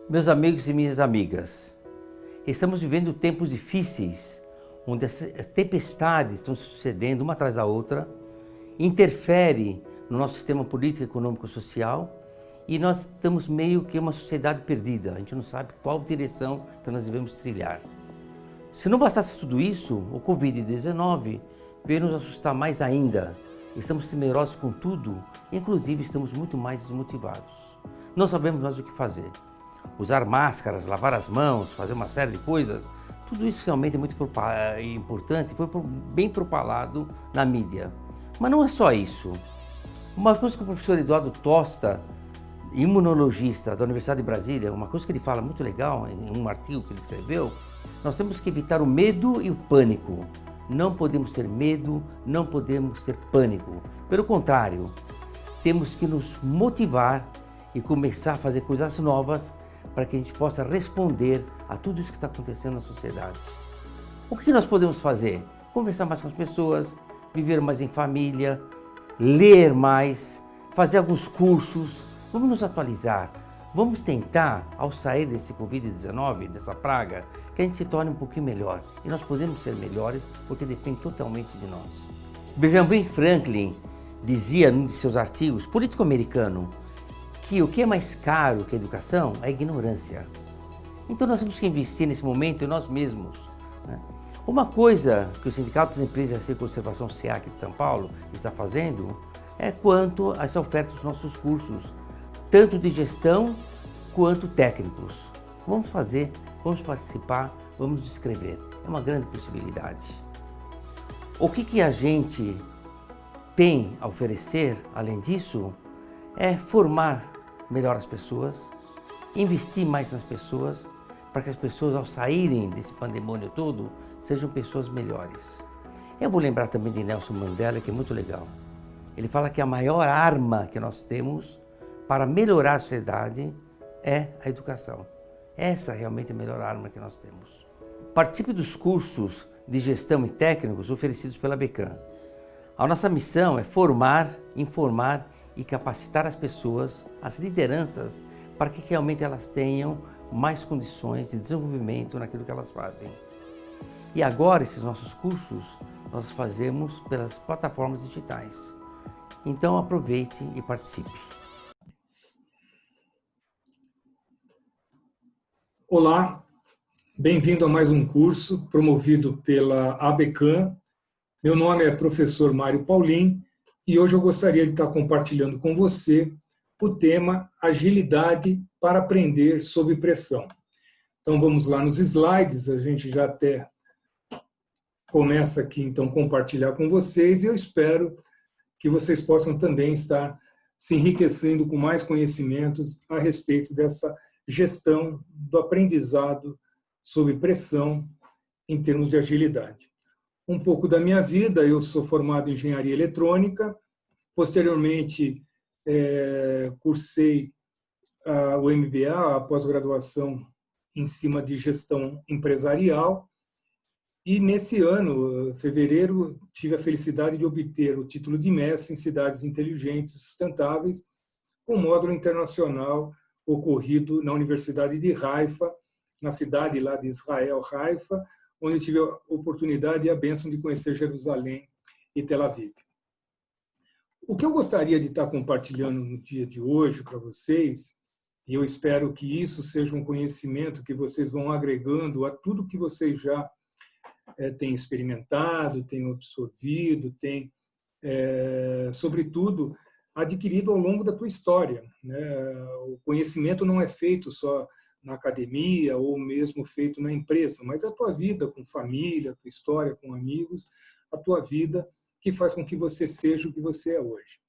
Meus amigos e minhas amigas, estamos vivendo tempos difíceis, onde as tempestades estão sucedendo uma atrás da outra, interfere no nosso sistema político, econômico e social, e nós estamos meio que uma sociedade perdida, a gente não sabe qual direção que nós devemos trilhar. Se não bastasse tudo isso, o Covid-19 veio nos assustar mais ainda. Estamos temerosos com tudo, inclusive estamos muito mais desmotivados. Não sabemos mais o que fazer. Usar máscaras, lavar as mãos, fazer uma série de coisas, tudo isso realmente é muito importante, foi bem propalado na mídia. Mas não é só isso. Uma coisa que o professor Eduardo Tosta, imunologista da Universidade de Brasília, uma coisa que ele fala muito legal em um artigo que ele escreveu, nós temos que evitar o medo e o pânico. Não podemos ter medo, não podemos ter pânico. Pelo contrário, temos que nos motivar e começar a fazer coisas novas para que a gente possa responder a tudo isso que está acontecendo na sociedade. O que nós podemos fazer? Conversar mais com as pessoas, viver mais em família, ler mais, fazer alguns cursos, vamos nos atualizar. Vamos tentar, ao sair desse Covid-19, dessa praga, que a gente se torne um pouquinho melhor. E nós podemos ser melhores porque depende totalmente de nós. Benjamin Franklin dizia num de seus artigos, político americano, que o que é mais caro que a educação é a ignorância. Então nós temos que investir nesse momento em nós mesmos, né? Uma coisa que o Sindicato das Empresas de Conservação SEAC de São Paulo está fazendo é quanto a essa oferta dos nossos cursos, tanto de gestão quanto técnicos. Vamos fazer, vamos participar, vamos escrever. É uma grande possibilidade. O que a gente tem a oferecer, além disso, é formar melhor as pessoas, investir mais nas pessoas, para que as pessoas, ao saírem desse pandemônio todo, sejam pessoas melhores. Eu vou lembrar também de Nelson Mandela, que é muito legal. Ele fala que a maior arma que nós temos para melhorar a sociedade é a educação. Essa realmente é a melhor arma que nós temos. Participe dos cursos de gestão e técnicos oferecidos pela Becam. A nossa missão é formar, informar e capacitar as pessoas, as lideranças, para que realmente elas tenham mais condições de desenvolvimento naquilo que elas fazem. E agora, esses nossos cursos, nós fazemos pelas plataformas digitais. Então, aproveite e participe. Olá, bem-vindo a mais um curso promovido pela ABECAM. Meu nome é professor Mário Paulin e hoje eu gostaria de estar compartilhando com você o tema Agilidade para aprender sob pressão. Então vamos lá nos slides, a gente já até começa aqui então compartilhar com vocês e eu espero que vocês possam também estar se enriquecendo com mais conhecimentos a respeito dessa gestão do aprendizado sob pressão em termos de agilidade. Um pouco da minha vida, eu sou formado em engenharia eletrônica, posteriormente cursei o MBA, a pós-graduação em cima de gestão empresarial, e nesse ano, fevereiro, tive a felicidade de obter o título de mestre em cidades inteligentes e sustentáveis, com módulo internacional ocorrido na Universidade de Haifa, na cidade lá de Israel, Haifa, onde tive a oportunidade e a bênção de conhecer Jerusalém e Tel Aviv. O que eu gostaria de estar compartilhando no dia de hoje para vocês, e eu espero que isso seja um conhecimento que vocês vão agregando a tudo que vocês já têm experimentado, têm absorvido, têm, sobretudo, adquirido ao longo da tua história, né? O conhecimento não é feito só na academia ou mesmo feito na empresa, mas a tua vida com família, a tua história com amigos, a tua vida que faz com que você seja o que você é hoje.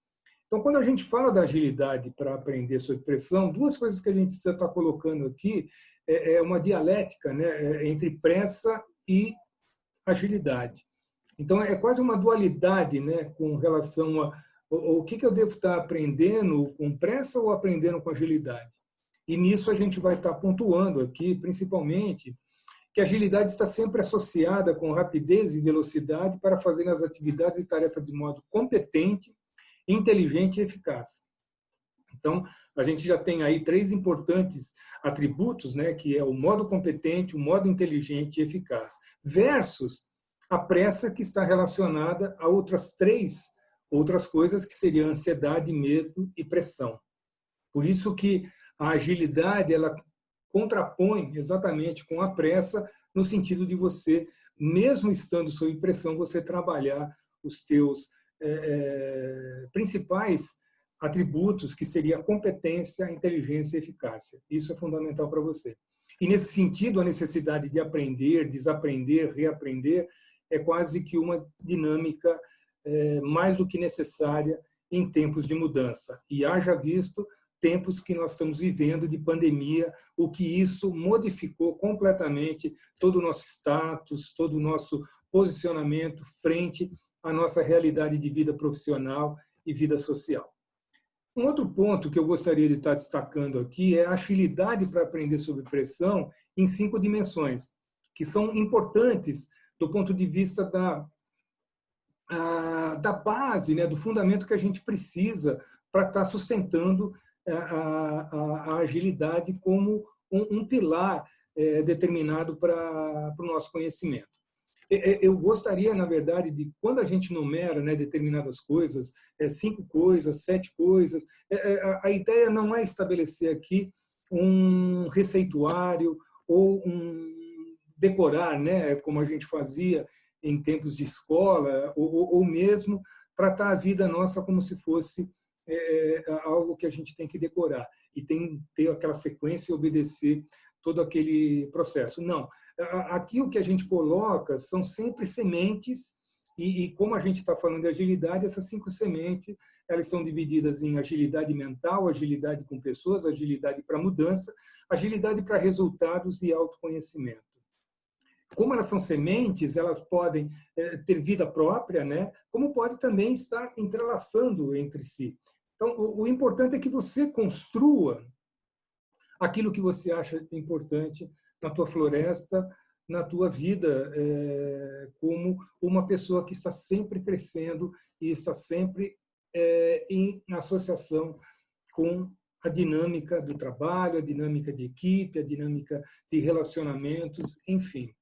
Então, quando a gente fala da agilidade para aprender sob pressão, duas coisas que a gente precisa estar colocando aqui é uma dialética, né, entre pressa e agilidade. Então, é quase uma dualidade, né, com relação a o que eu devo estar aprendendo com pressa ou aprendendo com agilidade. E nisso a gente vai estar pontuando aqui, principalmente, que a agilidade está sempre associada com rapidez e velocidade para fazer as atividades e tarefas de modo competente, inteligente e eficaz. Então, a gente já tem aí 3 importantes atributos, né, que é o modo competente, o modo inteligente e eficaz, versus a pressa que está relacionada a outras 3 outras coisas que seriam ansiedade, medo e pressão. Por isso que a agilidade ela contrapõe exatamente com a pressa, no sentido de você, mesmo estando sob pressão, você trabalhar os teus principais atributos, que seria a competência, a inteligência e a eficácia. Isso é fundamental para você. E, nesse sentido, a necessidade de aprender, desaprender, reaprender, é quase que uma dinâmica mais do que necessária em tempos de mudança. E haja visto tempos que nós estamos vivendo de pandemia, o que isso modificou completamente todo o nosso status, todo o nosso posicionamento frente à nossa realidade de vida profissional e vida social. Um outro ponto que eu gostaria de estar destacando aqui é a agilidade para aprender sob pressão em 5 dimensões, que são importantes do ponto de vista da base, né, do fundamento que a gente precisa para estar sustentando a agilidade como um pilar determinado para o nosso conhecimento. Eu gostaria, na verdade, de quando a gente numera, né, determinadas coisas, 5 coisas, 7 coisas, a ideia não é estabelecer aqui um receituário ou decorar, né, como a gente fazia em tempos de escola, ou mesmo tratar a vida nossa como se fosse algo que a gente tem que decorar e tem que ter aquela sequência e obedecer todo aquele processo. Não. Aqui o que a gente coloca são sempre sementes e como a gente está falando de agilidade, essas 5 sementes elas são divididas em agilidade mental, agilidade com pessoas, agilidade para mudança, agilidade para resultados e autoconhecimento. Como elas são sementes, elas podem ter vida própria, né? Como pode também estar entrelaçando entre si. Então, o importante é que você construa aquilo que você acha importante na tua floresta, na tua vida, como uma pessoa que está sempre crescendo e está sempre em associação com a dinâmica do trabalho, a dinâmica de equipe, a dinâmica de relacionamentos, enfim,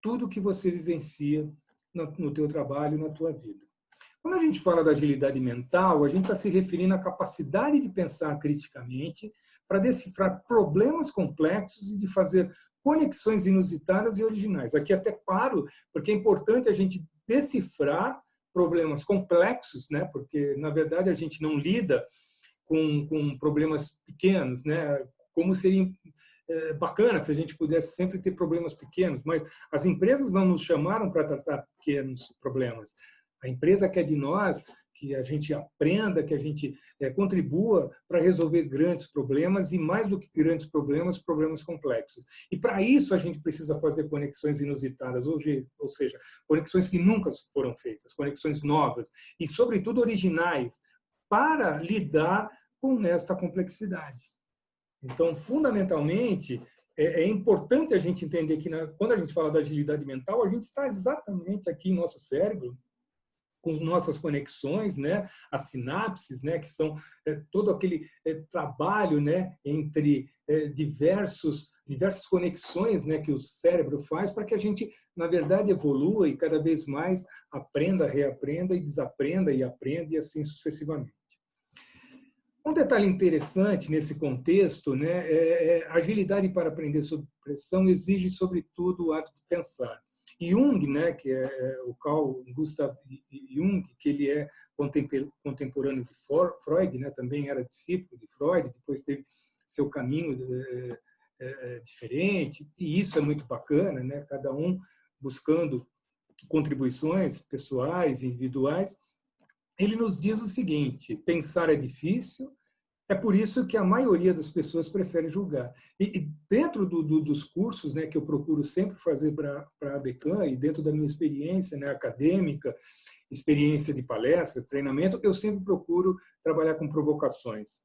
tudo que você vivencia no teu trabalho, na tua vida. Quando a gente fala da agilidade mental, a gente está se referindo à capacidade de pensar criticamente para decifrar problemas complexos e de fazer conexões inusitadas e originais. Aqui até paro, porque é importante a gente decifrar problemas complexos, né? Porque, na verdade, a gente não lida com problemas pequenos, né? Como seria bacana se a gente pudesse sempre ter problemas pequenos, mas as empresas não nos chamaram para tratar pequenos problemas. A empresa quer de nós que a gente aprenda, que a gente contribua para resolver grandes problemas e, mais do que grandes problemas, problemas complexos. E, para isso, a gente precisa fazer conexões inusitadas, ou seja, conexões que nunca foram feitas, conexões novas e, sobretudo, originais, para lidar com esta complexidade. Então, fundamentalmente, é importante a gente entender que, quando a gente fala da agilidade mental, a gente está exatamente aqui em nosso cérebro, com nossas conexões, né, as sinapses, né, que são todo aquele trabalho, né, entre diversas conexões, né, que o cérebro faz para que a gente, na verdade, evolua e cada vez mais aprenda, reaprenda e desaprenda e aprenda e assim sucessivamente. Um detalhe interessante nesse contexto, né, agilidade para aprender sob pressão exige, sobretudo, o ato de pensar. Jung, né, que é o Carl Gustav Jung, que ele é contemporâneo de Freud, né, também era discípulo de Freud, depois teve seu caminho diferente, e isso é muito bacana, né, cada um buscando contribuições pessoais, individuais. Ele nos diz o seguinte: pensar é difícil, é por isso que a maioria das pessoas prefere julgar. E dentro dos cursos, né, que eu procuro sempre fazer para a Becam, e dentro da minha experiência, né, acadêmica, experiência de palestras, treinamento, eu sempre procuro trabalhar com provocações.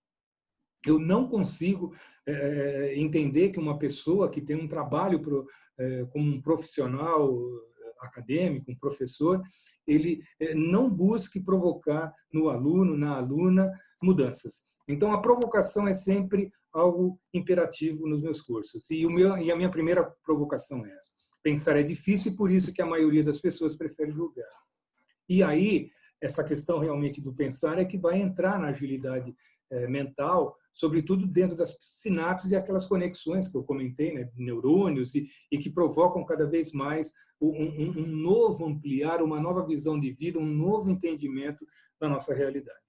Eu não consigo entender que uma pessoa que tem um trabalho como um profissional acadêmico, um professor, ele não busque provocar no aluno, na aluna, mudanças. Então, a provocação é sempre algo imperativo nos meus cursos. E a minha primeira provocação é essa. Pensar é difícil e por isso que a maioria das pessoas prefere julgar. E aí, essa questão realmente do pensar é que vai entrar na agilidade mental, sobretudo dentro das sinapses e aquelas conexões que eu comentei, né, neurônios, e que provocam cada vez mais um novo ampliar, uma nova visão de vida, um novo entendimento da nossa realidade.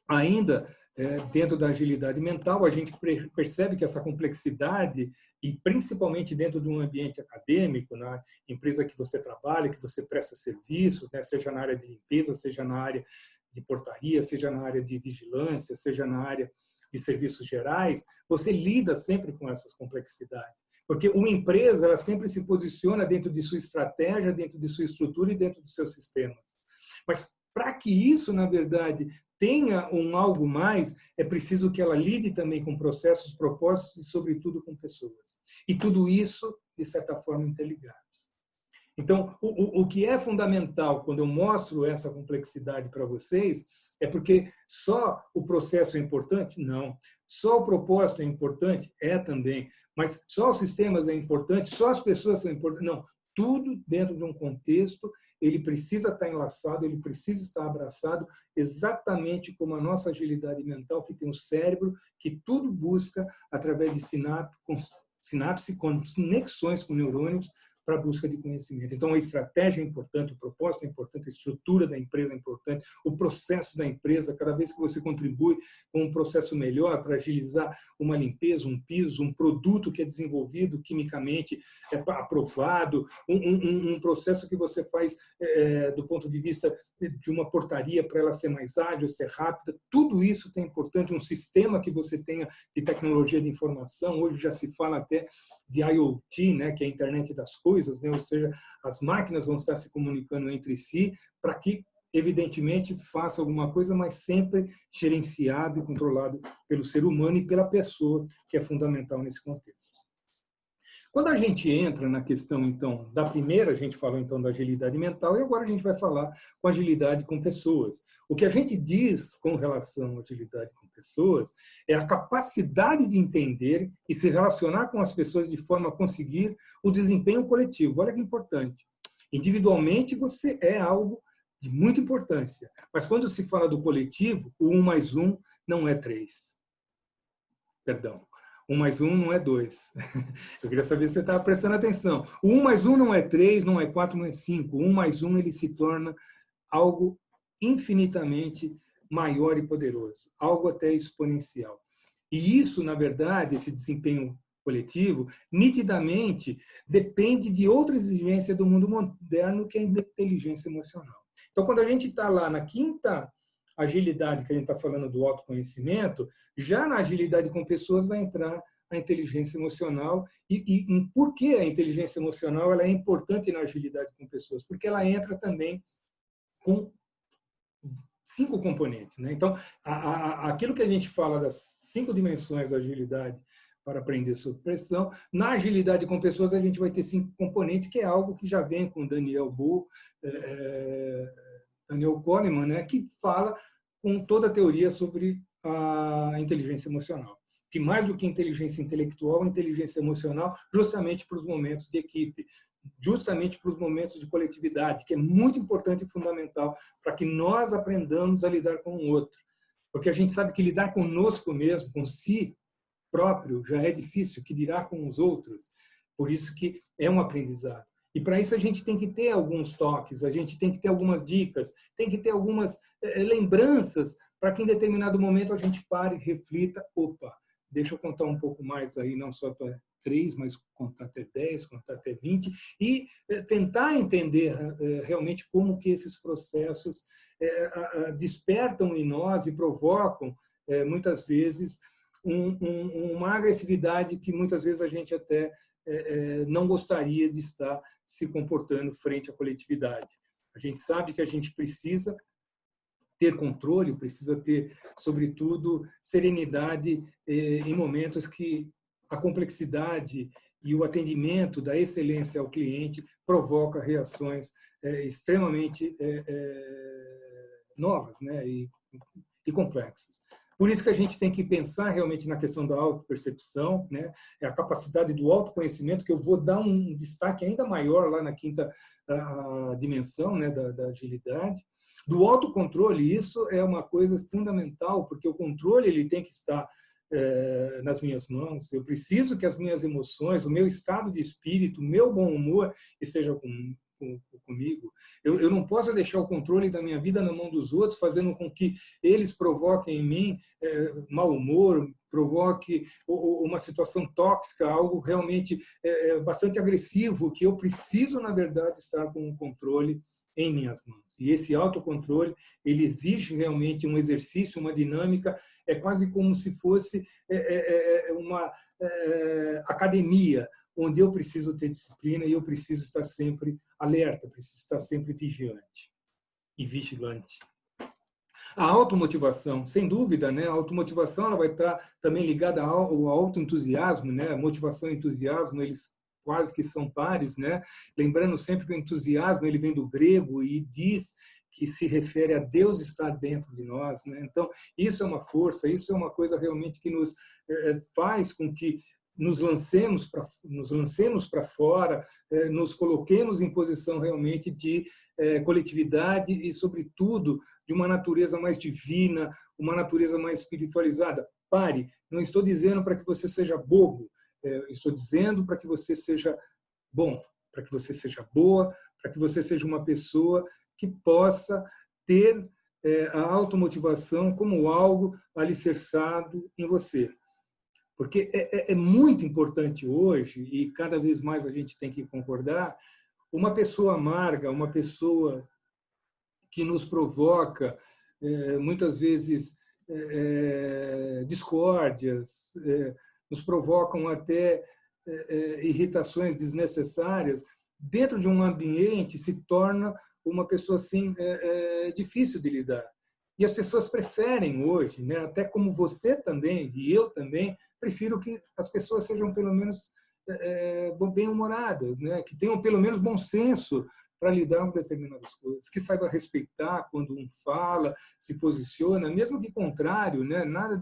Ainda dentro da agilidade mental, a gente percebe que essa complexidade, e principalmente dentro de um ambiente acadêmico, na empresa que você trabalha, que você presta serviços, né, seja na área de limpeza, seja na área de portaria, seja na área de vigilância, seja na área de serviços gerais, você lida sempre com essas complexidades. Porque uma empresa, ela sempre se posiciona dentro de sua estratégia, dentro de sua estrutura e dentro dos seus sistemas. Mas para que isso, na verdade, tenha algo mais, é preciso que ela lide também com processos, propósitos e, sobretudo, com pessoas. E tudo isso, de certa forma, interligados. Então, o que é fundamental quando eu mostro essa complexidade para vocês é porque só o processo é importante? Não. Só o propósito é importante? É também. Mas só os sistemas é importante? Só as pessoas são importantes? Não. Tudo dentro de um contexto, ele precisa estar enlaçado, ele precisa estar abraçado, exatamente como a nossa agilidade mental, que tem o cérebro, que tudo busca através de sinapse, conexões com neurônios, para a busca de conhecimento. Então, a estratégia é importante, o propósito é importante, a estrutura da empresa é importante, o processo da empresa, cada vez que você contribui com um processo melhor para agilizar uma limpeza, um piso, um produto que é desenvolvido quimicamente, é aprovado, um processo que você faz do ponto de vista de uma portaria para ela ser mais ágil, ser rápida, tudo isso é importante, um sistema que você tenha de tecnologia de informação, hoje já se fala até de IoT, né, que é a internet das coisas, né? Ou seja, as máquinas vão estar se comunicando entre si para que, evidentemente, faça alguma coisa, mas sempre gerenciado e controlado pelo ser humano e pela pessoa, que é fundamental nesse contexto. Quando a gente entra na questão, então, da primeira, a gente falou, então, da agilidade mental, e agora a gente vai falar com agilidade com pessoas. O que a gente diz com relação à agilidade com pessoas é a capacidade de entender e se relacionar com as pessoas de forma a conseguir o desempenho coletivo. Olha que importante. Individualmente, você é algo de muita importância, mas quando se fala do coletivo, o 1 mais 1 não é 3. Perdão. 1 mais 1 não é 2. Eu queria saber se você estava prestando atenção. O 1 mais 1 não é 3, não é 4, não é 5. O 1 mais 1 ele se torna algo infinitamente maior e poderoso, algo até exponencial. E isso, na verdade, esse desempenho coletivo, nitidamente depende de outra exigência do mundo moderno, que é a inteligência emocional. Então, quando a gente está lá na quinta agilidade, que a gente está falando do autoconhecimento, já na agilidade com pessoas vai entrar a inteligência emocional. E por que a inteligência emocional ela é importante na agilidade com pessoas? Porque ela entra também com 5 componentes, né? Então, aquilo que a gente fala das 5 dimensões da agilidade para aprender sob pressão, na agilidade com pessoas a gente vai ter 5 componentes, que é algo que já vem com Daniel Kahneman, né, que fala com toda a teoria sobre a inteligência emocional. Que mais do que inteligência intelectual, a inteligência emocional, justamente para os momentos de equipe, justamente para os momentos de coletividade, que é muito importante e fundamental para que nós aprendamos a lidar com o outro. Porque a gente sabe que lidar conosco mesmo, com si próprio, já é difícil, que dirá com os outros. Por isso que é um aprendizado. E para isso a gente tem que ter alguns toques, a gente tem que ter algumas dicas, tem que ter algumas lembranças para que em determinado momento a gente pare e reflita, opa, deixa eu contar um pouco mais aí, não só até 3, mas contar até 10, contar até 20, e tentar entender realmente como que esses processos despertam em nós e provocam, muitas vezes, uma agressividade que muitas vezes a gente até não gostaria de estar se comportando frente à coletividade. A gente sabe que a gente precisa ter controle, precisa ter, sobretudo, serenidade em momentos que a complexidade e o atendimento da excelência ao cliente provoca reações extremamente novas, né, e complexas. Por isso que a gente tem que pensar realmente na questão da autopercepção, né? É a capacidade do autoconhecimento, que eu vou dar um destaque ainda maior lá na quinta dimensão, né, da agilidade. Do autocontrole, isso é uma coisa fundamental, porque o controle ele tem que estar nas minhas mãos. Eu preciso que as minhas emoções, o meu estado de espírito, o meu bom humor esteja comigo. Eu não posso deixar o controle da minha vida na mão dos outros, fazendo com que eles provoquem em mim mau humor, provoque uma situação tóxica, algo realmente bastante agressivo, que eu preciso, na verdade, estar com o controle em minhas mãos. E esse autocontrole, ele exige realmente um exercício, uma dinâmica, é quase como se fosse uma academia, onde eu preciso ter disciplina e eu preciso estar sempre alerta, preciso estar sempre vigiante e vigilante. A automotivação, sem dúvida, né? A automotivação ela vai estar também ligada ao autoentusiasmo, né? Motivação e entusiasmo, eles quase que são pares, né? Lembrando sempre que o entusiasmo ele vem do grego e diz que se refere a Deus estar dentro de nós, né? Então, isso é uma força, isso é uma coisa realmente que nos faz com que nos lancemos para fora, nos coloquemos em posição realmente de coletividade e, sobretudo, de uma natureza mais divina, uma natureza mais espiritualizada. Pare, não estou dizendo para que você seja bobo, estou dizendo para que você seja bom, para que você seja boa, para que você seja uma pessoa que possa ter a automotivação como algo alicerçado em você. Porque é muito importante hoje, e cada vez mais a gente tem que concordar, uma pessoa amarga, uma pessoa que nos provoca, muitas vezes, discórdias, nos provocam até irritações desnecessárias, dentro de um ambiente se torna uma pessoa assim, difícil de lidar. E as pessoas preferem hoje, né, até como você também, e eu também, prefiro que as pessoas sejam pelo menos bem-humoradas, né, que tenham pelo menos bom senso para lidar com determinadas coisas, que saiba respeitar quando um fala, se posiciona, mesmo que contrário, né, nada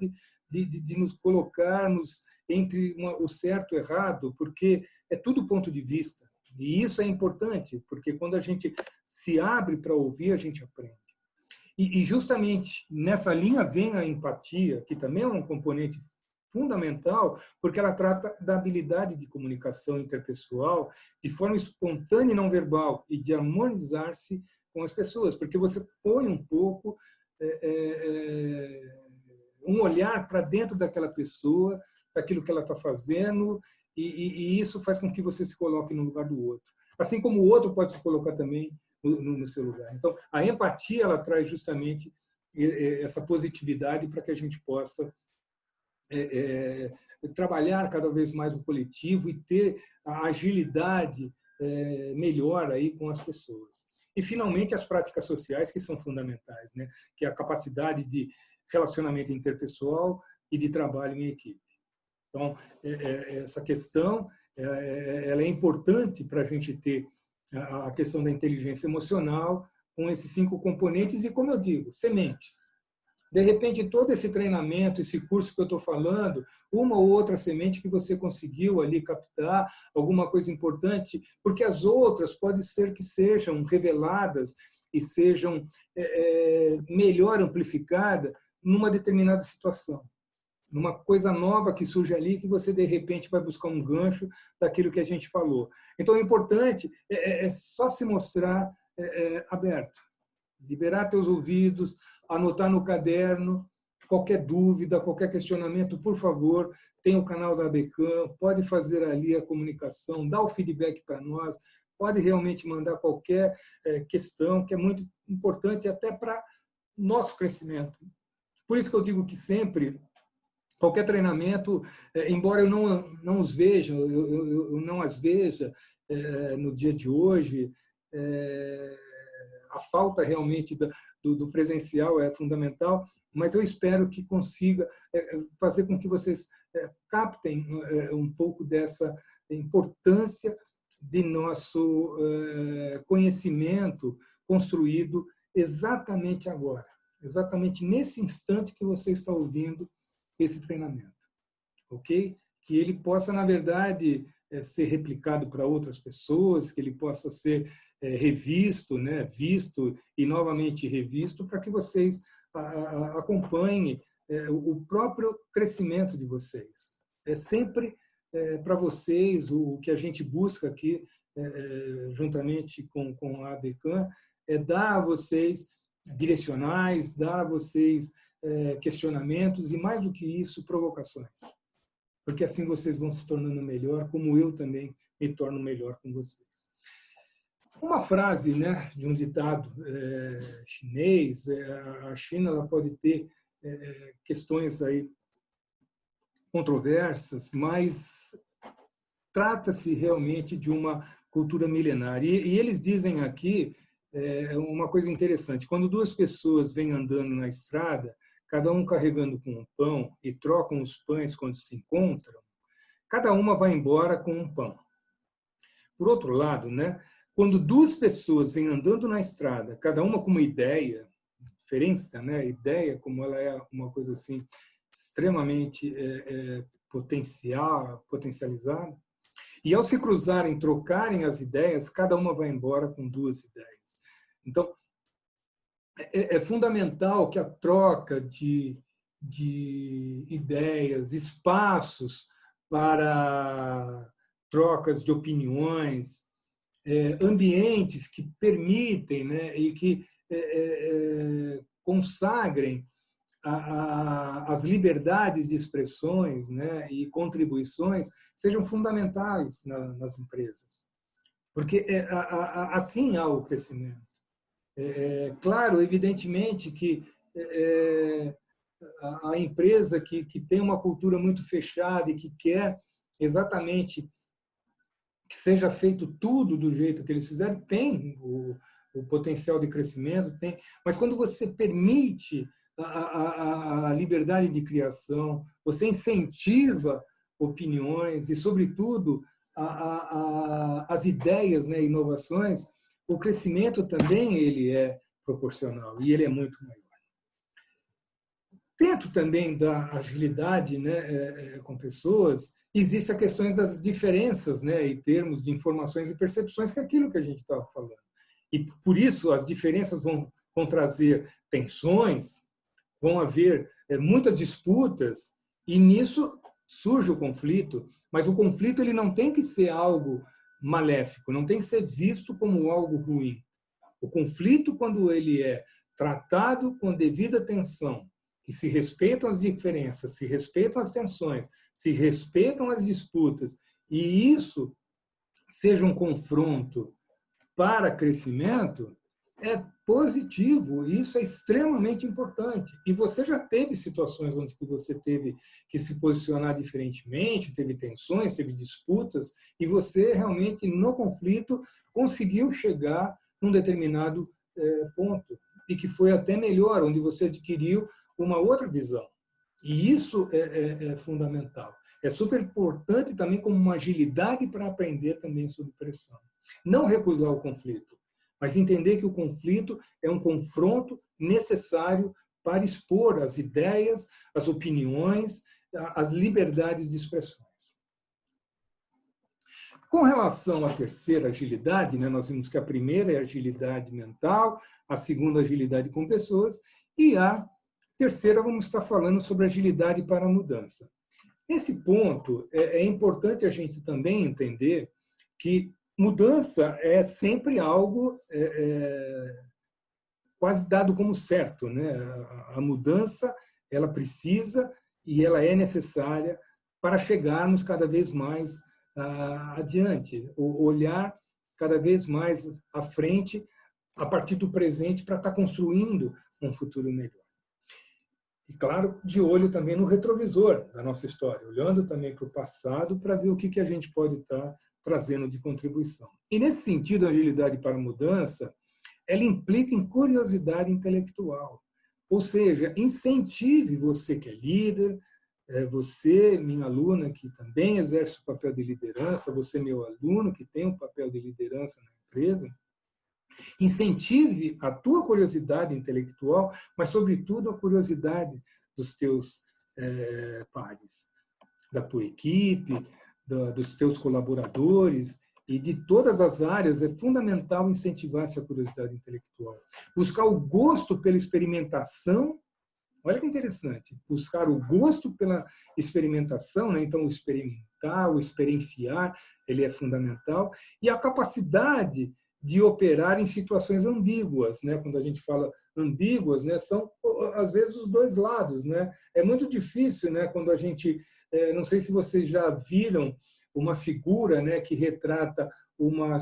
de nos colocarmos entre o certo e o errado, porque é tudo ponto de vista. E isso é importante, porque quando a gente se abre para ouvir, a gente aprende. E justamente nessa linha vem a empatia, que também é um componente fundamental, porque ela trata da habilidade de comunicação interpessoal de forma espontânea e não verbal, e de harmonizar-se com as pessoas, porque você põe um pouco um olhar para dentro daquela pessoa, daquilo que ela está fazendo, e isso faz com que você se coloque no lugar do outro. Assim como o outro pode se colocar também no seu lugar. Então, a empatia ela traz justamente essa positividade para que a gente possa trabalhar cada vez mais o coletivo e ter a agilidade melhor aí com as pessoas. E, finalmente, as práticas sociais, que são fundamentais, né? Que é a capacidade de relacionamento interpessoal e de trabalho em equipe. Então, essa questão ela é importante para a gente ter a questão da inteligência emocional com esses 5 componentes e, como eu digo, sementes. De repente, todo esse treinamento, esse curso que eu estou falando, uma ou outra semente que você conseguiu ali captar, alguma coisa importante, porque as outras pode ser que sejam reveladas e sejam melhor amplificadas numa determinada situação. Numa coisa nova que surge ali, que você, de repente, vai buscar um gancho daquilo que a gente falou. Então, o importante é só se mostrar aberto. Liberar teus ouvidos, anotar no caderno, qualquer dúvida, qualquer questionamento, por favor, tem o canal da ABECAM, pode fazer ali a comunicação, dá o feedback para nós, pode realmente mandar qualquer questão, que é muito importante até para nosso crescimento. Por isso que eu digo que sempre qualquer treinamento, embora eu não os veja, eu não as veja no dia de hoje, a falta realmente do presencial é fundamental, mas eu espero que consiga fazer com que vocês captem um pouco dessa importância de nosso conhecimento construído exatamente agora, exatamente nesse instante que você está ouvindo esse treinamento, ok? Que ele possa, na verdade, ser replicado para outras pessoas, que ele possa ser revisto, né, visto e novamente revisto, para que vocês acompanhem o próprio crescimento de vocês. É sempre para vocês o que a gente busca aqui, juntamente com a ABECAM, é dar a vocês direcionais, dar a vocês questionamentos e, mais do que isso, provocações. Porque assim vocês vão se tornando melhor, como eu também me torno melhor com vocês. Uma frase, né, de um ditado chinês, a China ela pode ter questões aí controversas, mas trata-se realmente de uma cultura milenar. E eles dizem aqui uma coisa interessante. Quando duas pessoas vêm andando na estrada, cada um carregando com um pão, e trocam os pães quando se encontram, cada uma vai embora com um pão. Por outro lado, né, quando duas pessoas vêm andando na estrada, cada uma com uma ideia, diferença, né, ideia, como ela é uma coisa assim extremamente potencializada, e ao se cruzarem, trocarem as ideias, cada uma vai embora com duas ideias. Então, é fundamental que a troca de ideias, espaços para trocas de opiniões, ambientes que permitem, né, e que consagrem as liberdades de expressões, né, e contribuições sejam fundamentais nas empresas. Porque assim há o crescimento. Claro, evidentemente que a empresa que tem uma cultura muito fechada e que quer exatamente que seja feito tudo do jeito que eles fizeram, tem o potencial de crescimento, tem. Mas quando você permite a liberdade de criação, você incentiva opiniões e, sobretudo, as ideias, né, inovações, o crescimento também ele é proporcional e ele é muito maior. Dentro também da agilidade, né, com pessoas, existe a questão das diferenças, né, em termos de informações e percepções, que é aquilo que a gente estava falando. E, por isso, as diferenças vão trazer tensões, vão haver muitas disputas, e nisso surge o conflito, mas o conflito ele não tem que ser algo maléfico, não tem que ser visto como algo ruim. O conflito, quando ele é tratado com devida atenção, e se respeitam as diferenças, se respeitam as tensões, se respeitam as disputas, e isso seja um confronto para crescimento, é positivo, e isso é extremamente importante. E você já teve situações onde você teve que se posicionar diferentemente, teve tensões, teve disputas, e você realmente, no conflito, conseguiu chegar num determinado ponto, e que foi até melhor, onde você adquiriu uma outra visão. E isso é fundamental. É super importante também como uma agilidade para aprender também sob pressão. Não recusar o conflito, mas entender que o conflito é um confronto necessário para expor as ideias, as opiniões, as liberdades de expressões. Com relação à terceira agilidade, né, nós vimos que a primeira é a agilidade mental, a segunda, agilidade com pessoas, e a terceira, vamos estar falando sobre agilidade para a mudança. Nesse ponto, é importante a gente também entender que mudança é sempre algo quase dado como certo, né? A mudança ela precisa e ela é necessária para chegarmos cada vez mais adiante, olhar cada vez mais à frente, a partir do presente, para estar construindo um futuro melhor. E, claro, de olho também no retrovisor da nossa história, olhando também para o passado para ver o que a gente pode estar trazendo de contribuição. E, nesse sentido, a agilidade para a mudança, ela implica em curiosidade intelectual. Ou seja, incentive você que é líder, você, minha aluna, que também exerce o papel de liderança, você, meu aluno, que tem um papel de liderança na empresa, incentive a tua curiosidade intelectual, mas, sobretudo, a curiosidade dos teus pares, da tua equipe, dos teus colaboradores e de todas as áreas. É fundamental incentivar essa curiosidade intelectual. Buscar o gosto pela experimentação. Olha que interessante, buscar o gosto pela experimentação, né? Então o experimentar, o experienciar, ele é fundamental, e a capacidade de operar em situações ambíguas, né? Quando a gente fala ambíguas, né? São às vezes os dois lados, né? É muito difícil, né? Quando a gente, não sei se vocês já viram uma figura, né? Que retrata uma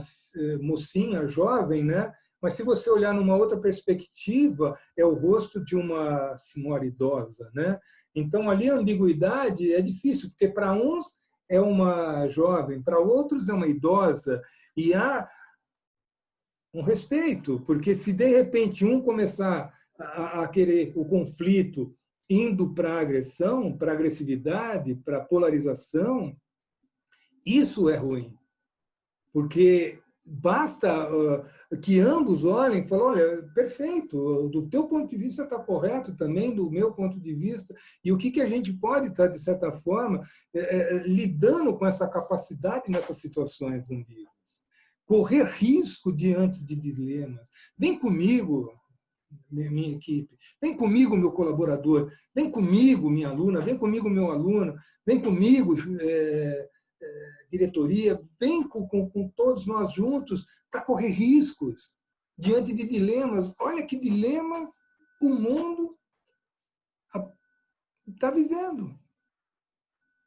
mocinha jovem, né? Mas se você olhar numa outra perspectiva, é o rosto de uma senhora idosa, né? Então ali a ambiguidade é difícil, porque para uns é uma jovem, para outros é uma idosa, e há um respeito, porque se de repente um começar a querer o conflito indo para a agressão, para a agressividade, para a polarização, isso é ruim, porque basta que ambos olhem e falem, olha, perfeito, do teu ponto de vista está correto, também do meu ponto de vista, e o que a gente pode estar, de certa forma, lidando com essa capacidade nessas situações ambíguas. Correr risco diante de dilemas. Vem comigo, minha equipe, vem comigo, meu colaborador, vem comigo, minha aluna, vem comigo, meu aluno, vem comigo, diretoria, vem com todos nós juntos para correr riscos diante de dilemas. Olha que dilemas o mundo está vivendo.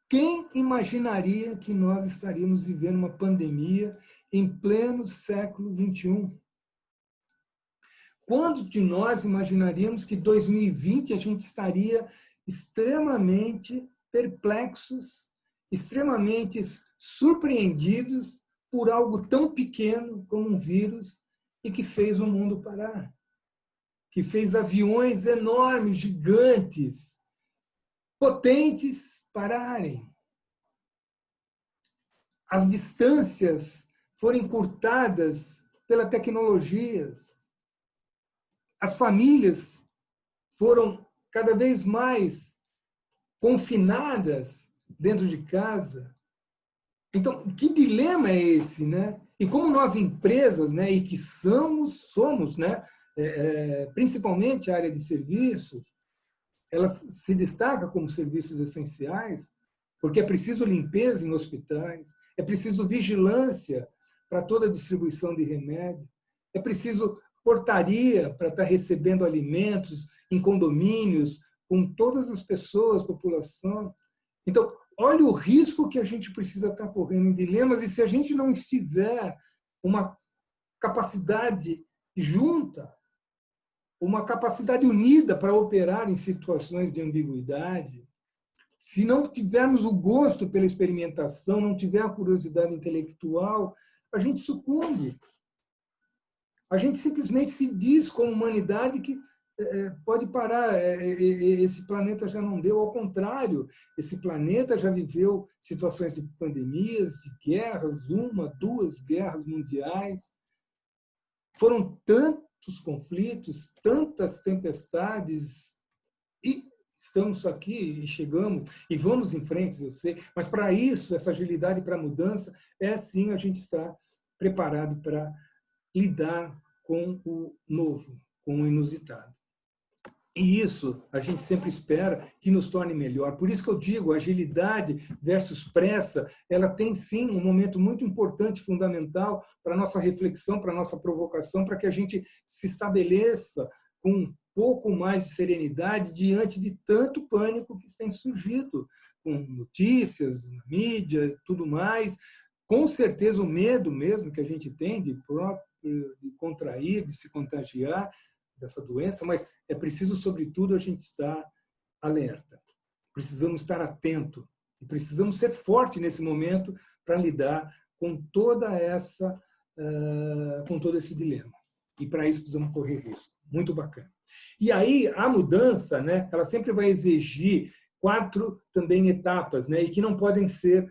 Quem imaginaria que nós estaríamos vivendo uma pandemia em pleno século XXI? Quando de nós imaginaríamos que em 2020 a gente estaria extremamente perplexos, extremamente surpreendidos por algo tão pequeno como um vírus e que fez o mundo parar, que fez aviões enormes, gigantes, potentes pararem. As distâncias foram encurtadas pelas tecnologias. As famílias foram cada vez mais confinadas dentro de casa. Então, que dilema é esse, né? E como nós empresas, né, e que somos, né, principalmente a área de serviços, ela se destaca como serviços essenciais, porque é preciso limpeza em hospitais, é preciso vigilância para toda a distribuição de remédio, é preciso portaria para estar recebendo alimentos em condomínios, com todas as pessoas, população. Então, olha o risco que a gente precisa estar correndo em dilemas, e se a gente não estiver uma capacidade junta, uma capacidade unida para operar em situações de ambiguidade, se não tivermos o gosto pela experimentação, não tiver a curiosidade intelectual, a gente sucumbe. A gente simplesmente se diz como humanidade que pode parar, esse planeta já não deu. Ao contrário, esse planeta já viveu situações de pandemias, de guerras, 1, 2 guerras mundiais. Foram tantos conflitos, tantas tempestades, e estamos aqui e chegamos e vamos em frente, eu sei, mas para isso, essa agilidade para a mudança, é sim a gente estar preparado para lidar com o novo, com o inusitado. E isso a gente sempre espera que nos torne melhor. Por isso que eu digo, agilidade versus pressa, ela tem sim um momento muito importante, fundamental para a nossa reflexão, para a nossa provocação, para que a gente se estabeleça com um pouco mais de serenidade diante de tanto pânico que tem surgido, com notícias, na mídia, tudo mais. Com certeza o medo mesmo que a gente tem de contrair, de se contagiar dessa doença, mas é preciso, sobretudo, a gente estar alerta. Precisamos estar atento e precisamos ser forte nesse momento para lidar com todo esse dilema. E para isso precisamos correr risco. Muito bacana. E aí a mudança, né, ela sempre vai exigir 4 também etapas, né? E que não podem ser,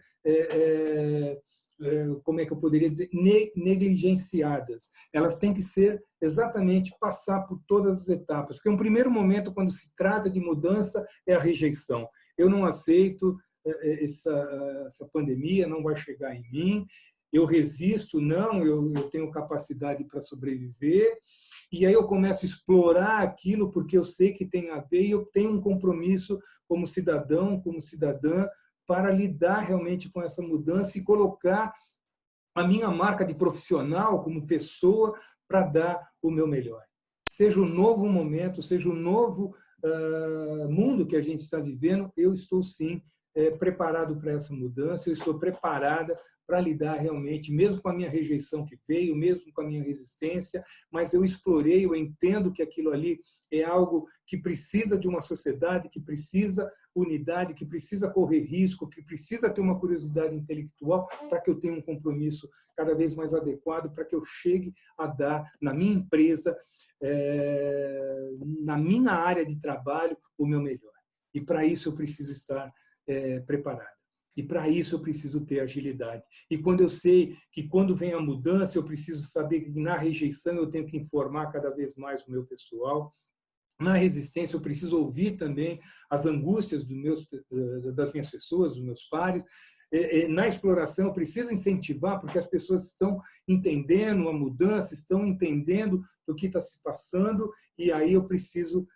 como é que eu poderia dizer, negligenciadas. Elas têm que ser exatamente passar por todas as etapas. Porque um primeiro momento, quando se trata de mudança, é a rejeição. Eu não aceito essa pandemia, não vai chegar em mim, eu resisto, não, eu tenho capacidade para sobreviver, e aí eu começo a explorar aquilo porque eu sei que tem a ver e eu tenho um compromisso como cidadão, como cidadã, para lidar realmente com essa mudança e colocar a minha marca de profissional como pessoa para dar o meu melhor. Seja o novo momento, seja o novo mundo que a gente está vivendo, eu estou sim preparado para essa mudança, eu estou preparada para lidar realmente, mesmo com a minha rejeição que veio, mesmo com a minha resistência, mas eu explorei, eu entendo que aquilo ali é algo que precisa de uma sociedade, que precisa unidade, que precisa correr risco, que precisa ter uma curiosidade intelectual para que eu tenha um compromisso cada vez mais adequado, para que eu chegue a dar, na minha empresa, na minha área de trabalho, o meu melhor. E para isso eu preciso estar preparado. E para isso eu preciso ter agilidade. E quando eu sei que quando vem a mudança, eu preciso saber que na rejeição eu tenho que informar cada vez mais o meu pessoal. Na resistência eu preciso ouvir também as angústias das minhas pessoas, dos meus pares. Na exploração eu preciso incentivar, porque as pessoas estão entendendo a mudança, estão entendendo o que está se passando, e aí eu preciso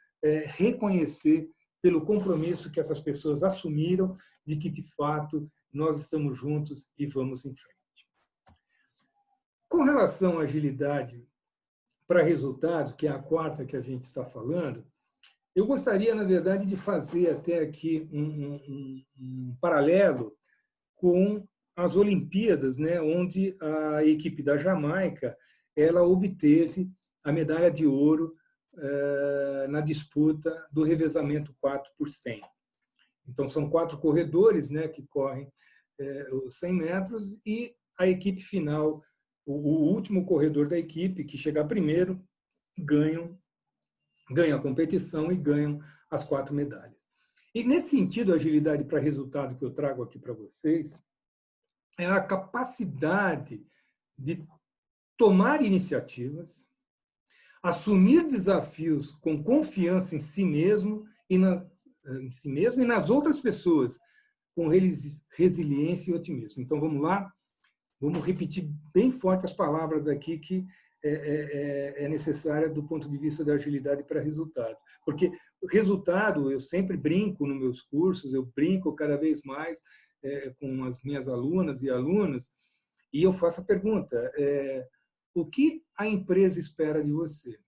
reconhecer pelo compromisso que essas pessoas assumiram de que, de fato, nós estamos juntos e vamos em frente. Com relação à agilidade para resultados, que é a 4ª que a gente está falando, eu gostaria, na verdade, de fazer até aqui um paralelo com as Olimpíadas, né, onde a equipe da Jamaica ela obteve a medalha de ouro na disputa do revezamento 4x100. Então, são 4 corredores, né, que correm os 100 metros e a equipe final, o último corredor da equipe, que chegar primeiro, ganha a competição e ganham as 4 medalhas. E, nesse sentido, a agilidade para resultado que eu trago aqui para vocês é a capacidade de tomar iniciativas, assumir desafios com confiança em si mesmo e nas outras pessoas, com resiliência e otimismo. Então, vamos lá, vamos repetir bem forte as palavras aqui que é necessária do ponto de vista da agilidade para resultado. Porque o resultado, eu sempre brinco nos meus cursos, eu brinco cada vez mais com as minhas alunas e alunos, e eu faço a pergunta, o que a empresa espera de você?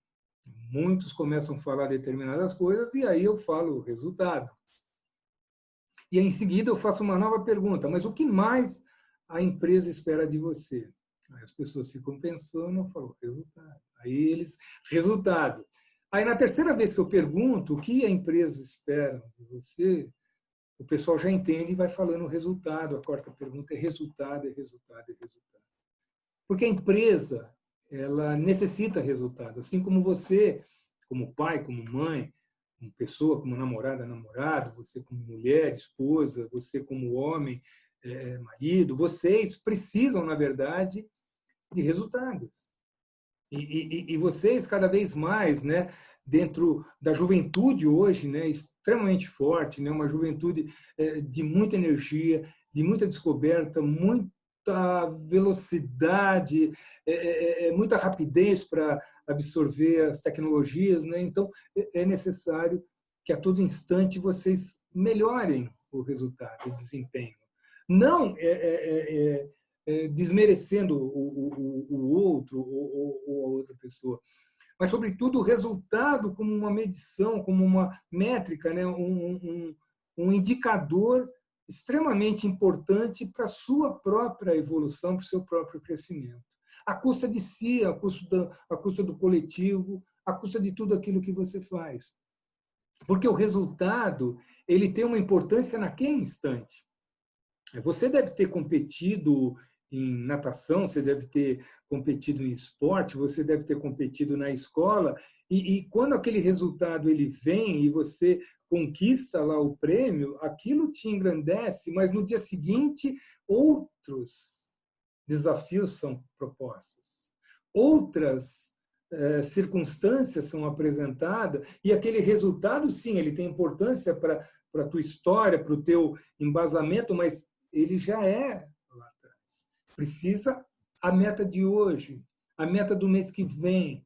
Muitos começam a falar determinadas coisas e aí eu falo o resultado. E em seguida eu faço uma nova pergunta, mas o que mais a empresa espera de você? Aí as pessoas ficam pensando, eu falo resultado. Resultado. Aí na terceira vez que eu pergunto o que a empresa espera de você, o pessoal já entende e vai falando o resultado. A 4ª pergunta é resultado, é resultado, é resultado. Porque a empresa, ela necessita resultado. Assim como você, como pai, como mãe, como pessoa, como namorada, namorado, você como mulher, esposa, você como homem, marido, vocês precisam, na verdade, de resultados. E vocês, cada vez mais, né, dentro da juventude hoje, né, extremamente forte, né, uma juventude de muita energia, de muita descoberta, muita velocidade, muita rapidez para absorver as tecnologias, né? Então, é necessário que a todo instante vocês melhorem o resultado, o desempenho. Não desmerecendo o outro ou a outra pessoa, mas, sobretudo, o resultado como uma medição, como uma métrica, né? um indicador extremamente importante para a sua própria evolução, para o seu próprio crescimento. À custa de si, à custa do coletivo, à custa de tudo aquilo que você faz. Porque o resultado ele tem uma importância naquele instante. Você deve ter competido em natação, você deve ter competido em esporte, você deve ter competido na escola, e quando aquele resultado ele vem e você conquista lá o prêmio, aquilo te engrandece, mas no dia seguinte outros desafios são propostos, outras circunstâncias são apresentadas, e aquele resultado, sim, ele tem importância para a tua história, para o teu embasamento, mas ele já é lá atrás. Precisa a meta de hoje, a meta do mês que vem,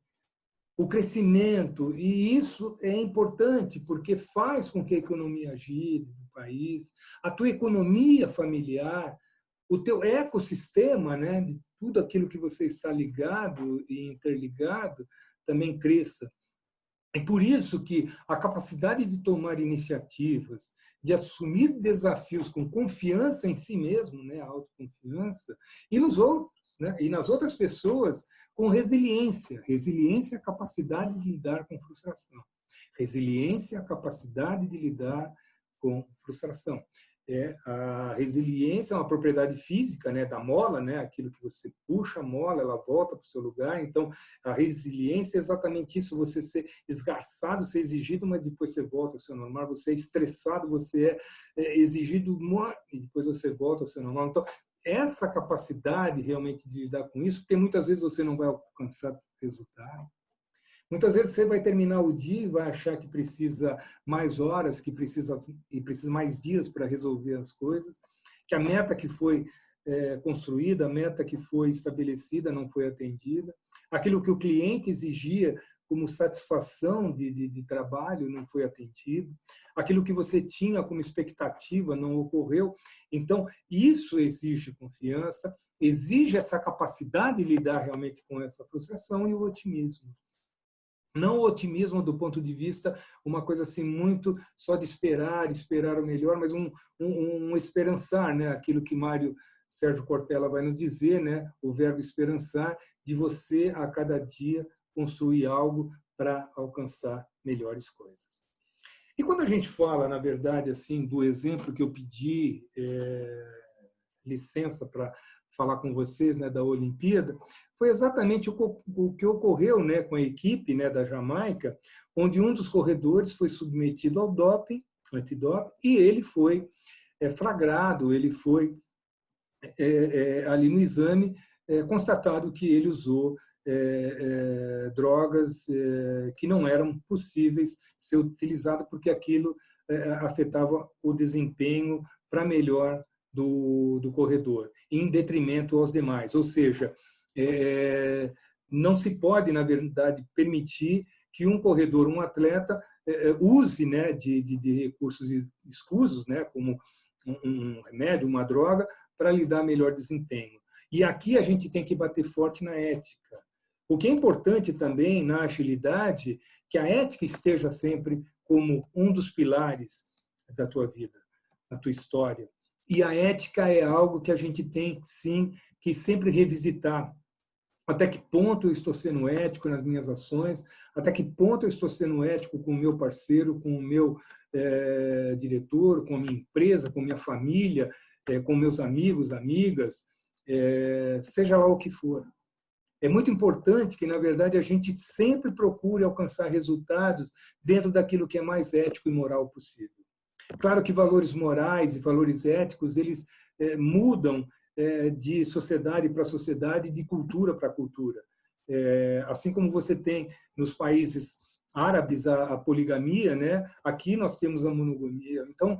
o crescimento, e isso é importante porque faz com que a economia gire no país, a tua economia familiar, o teu ecossistema, né, de tudo aquilo que você está ligado e interligado, também cresça. É por isso que a capacidade de tomar iniciativas, de assumir desafios com confiança em si mesmo, né, a autoconfiança, e nos outros, né, e nas outras pessoas, com resiliência. Resiliência é a capacidade de lidar com frustração. Resiliência é a capacidade de lidar com frustração. A resiliência é uma propriedade física, né, da mola, né, aquilo que você puxa a mola, ela volta para o seu lugar. Então, a resiliência é exatamente isso, você ser esgarçado, ser exigido, mas depois você volta ao seu normal. Você é estressado, você é exigido, e depois você volta ao seu normal. Então, essa capacidade realmente de lidar com isso, porque muitas vezes você não vai alcançar resultado. Muitas vezes você vai terminar o dia e vai achar que precisa mais horas, que precisa mais dias para resolver as coisas, que a meta que foi construída, a meta que foi estabelecida não foi atendida, aquilo que o cliente exigia como satisfação de trabalho não foi atendido, aquilo que você tinha como expectativa não ocorreu. Então, isso exige confiança, exige essa capacidade de lidar realmente com essa frustração e o otimismo. Não o otimismo do ponto de vista, uma coisa assim muito só de esperar o melhor, mas um esperançar, né? Aquilo que Mário Sérgio Cortella vai nos dizer, né? O verbo esperançar, de você a cada dia construir algo para alcançar melhores coisas. E quando a gente fala, na verdade, assim, do exemplo que eu pedi licença para falar com vocês, né, da Olimpíada, foi exatamente o que ocorreu, né, com a equipe, né, da Jamaica, onde um dos corredores foi submetido ao doping, antidoping, e ele foi flagrado, ele foi ali no exame constatado que ele usou drogas que não eram possíveis ser utilizadas porque aquilo afetava o desempenho para melhor do corredor, em detrimento aos demais. Ou seja, não se pode, na verdade, permitir que um corredor, um atleta, use, né, de recursos escusos, né, como um remédio, uma droga, para lhe dar melhor desempenho. E aqui a gente tem que bater forte na ética. O que é importante também na agilidade, que a ética esteja sempre como um dos pilares da tua vida, da tua história. E a ética é algo que a gente tem, sim, que sempre revisitar. Até que ponto eu estou sendo ético nas minhas ações? Até que ponto eu estou sendo ético com o meu parceiro, com o meu diretor, com a minha empresa, com a minha família, com meus amigos, amigas, seja lá o que for. É muito importante que, na verdade, a gente sempre procure alcançar resultados dentro daquilo que é mais ético e moral possível. Claro que valores morais e valores éticos, eles mudam de sociedade para sociedade, de cultura para cultura. Assim como você tem nos países árabes a poligamia, né? Aqui nós temos a monogamia. Então,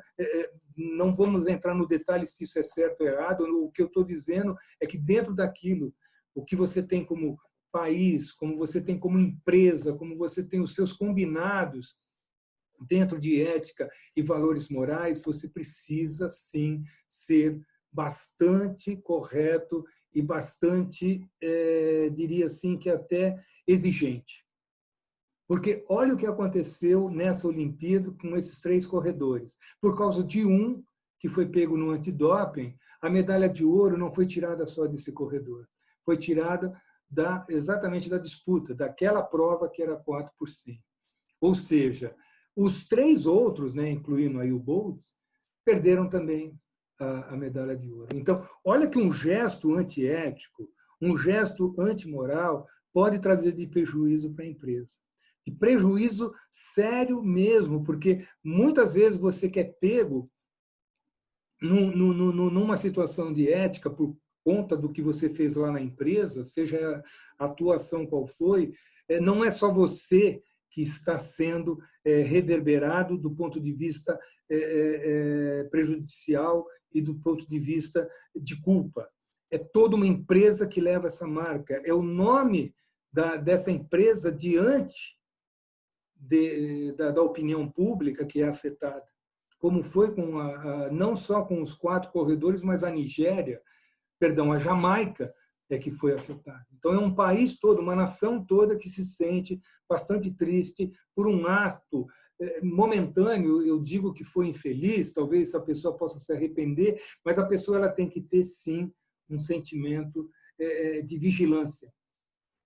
não vamos entrar no detalhe se isso é certo ou errado. O que eu estou dizendo é que dentro daquilo, o que você tem como país, como você tem como empresa, como você tem os seus combinados, dentro de ética e valores morais, você precisa, sim, ser bastante correto e bastante, diria assim, que até exigente. Porque olha o que aconteceu nessa Olimpíada com esses 3 corredores. Por causa de um que foi pego no antidoping, a medalha de ouro não foi tirada só desse corredor. Foi tirada exatamente da disputa, daquela prova que era 4 por 100. Ou seja, os 3 outros, né, incluindo aí o Bolt, perderam também a medalha de ouro. Então, olha que um gesto antiético, um gesto antimoral pode trazer de prejuízo para a empresa. De prejuízo sério mesmo, porque muitas vezes você quer pego numa situação de ética por conta do que você fez lá na empresa, seja a atuação qual foi, não é só você que está sendo reverberado do ponto de vista prejudicial e do ponto de vista de culpa. É toda uma empresa que leva essa marca. É o nome dessa empresa diante da opinião pública que é afetada. Como foi com não só com os 4 corredores, mas a Nigéria, perdão, a Jamaica que foi afetada. Então, é um país todo, uma nação toda que se sente bastante triste por um ato momentâneo. Eu digo que foi infeliz, talvez a pessoa possa se arrepender, mas a pessoa ela tem que ter, sim, um sentimento de vigilância.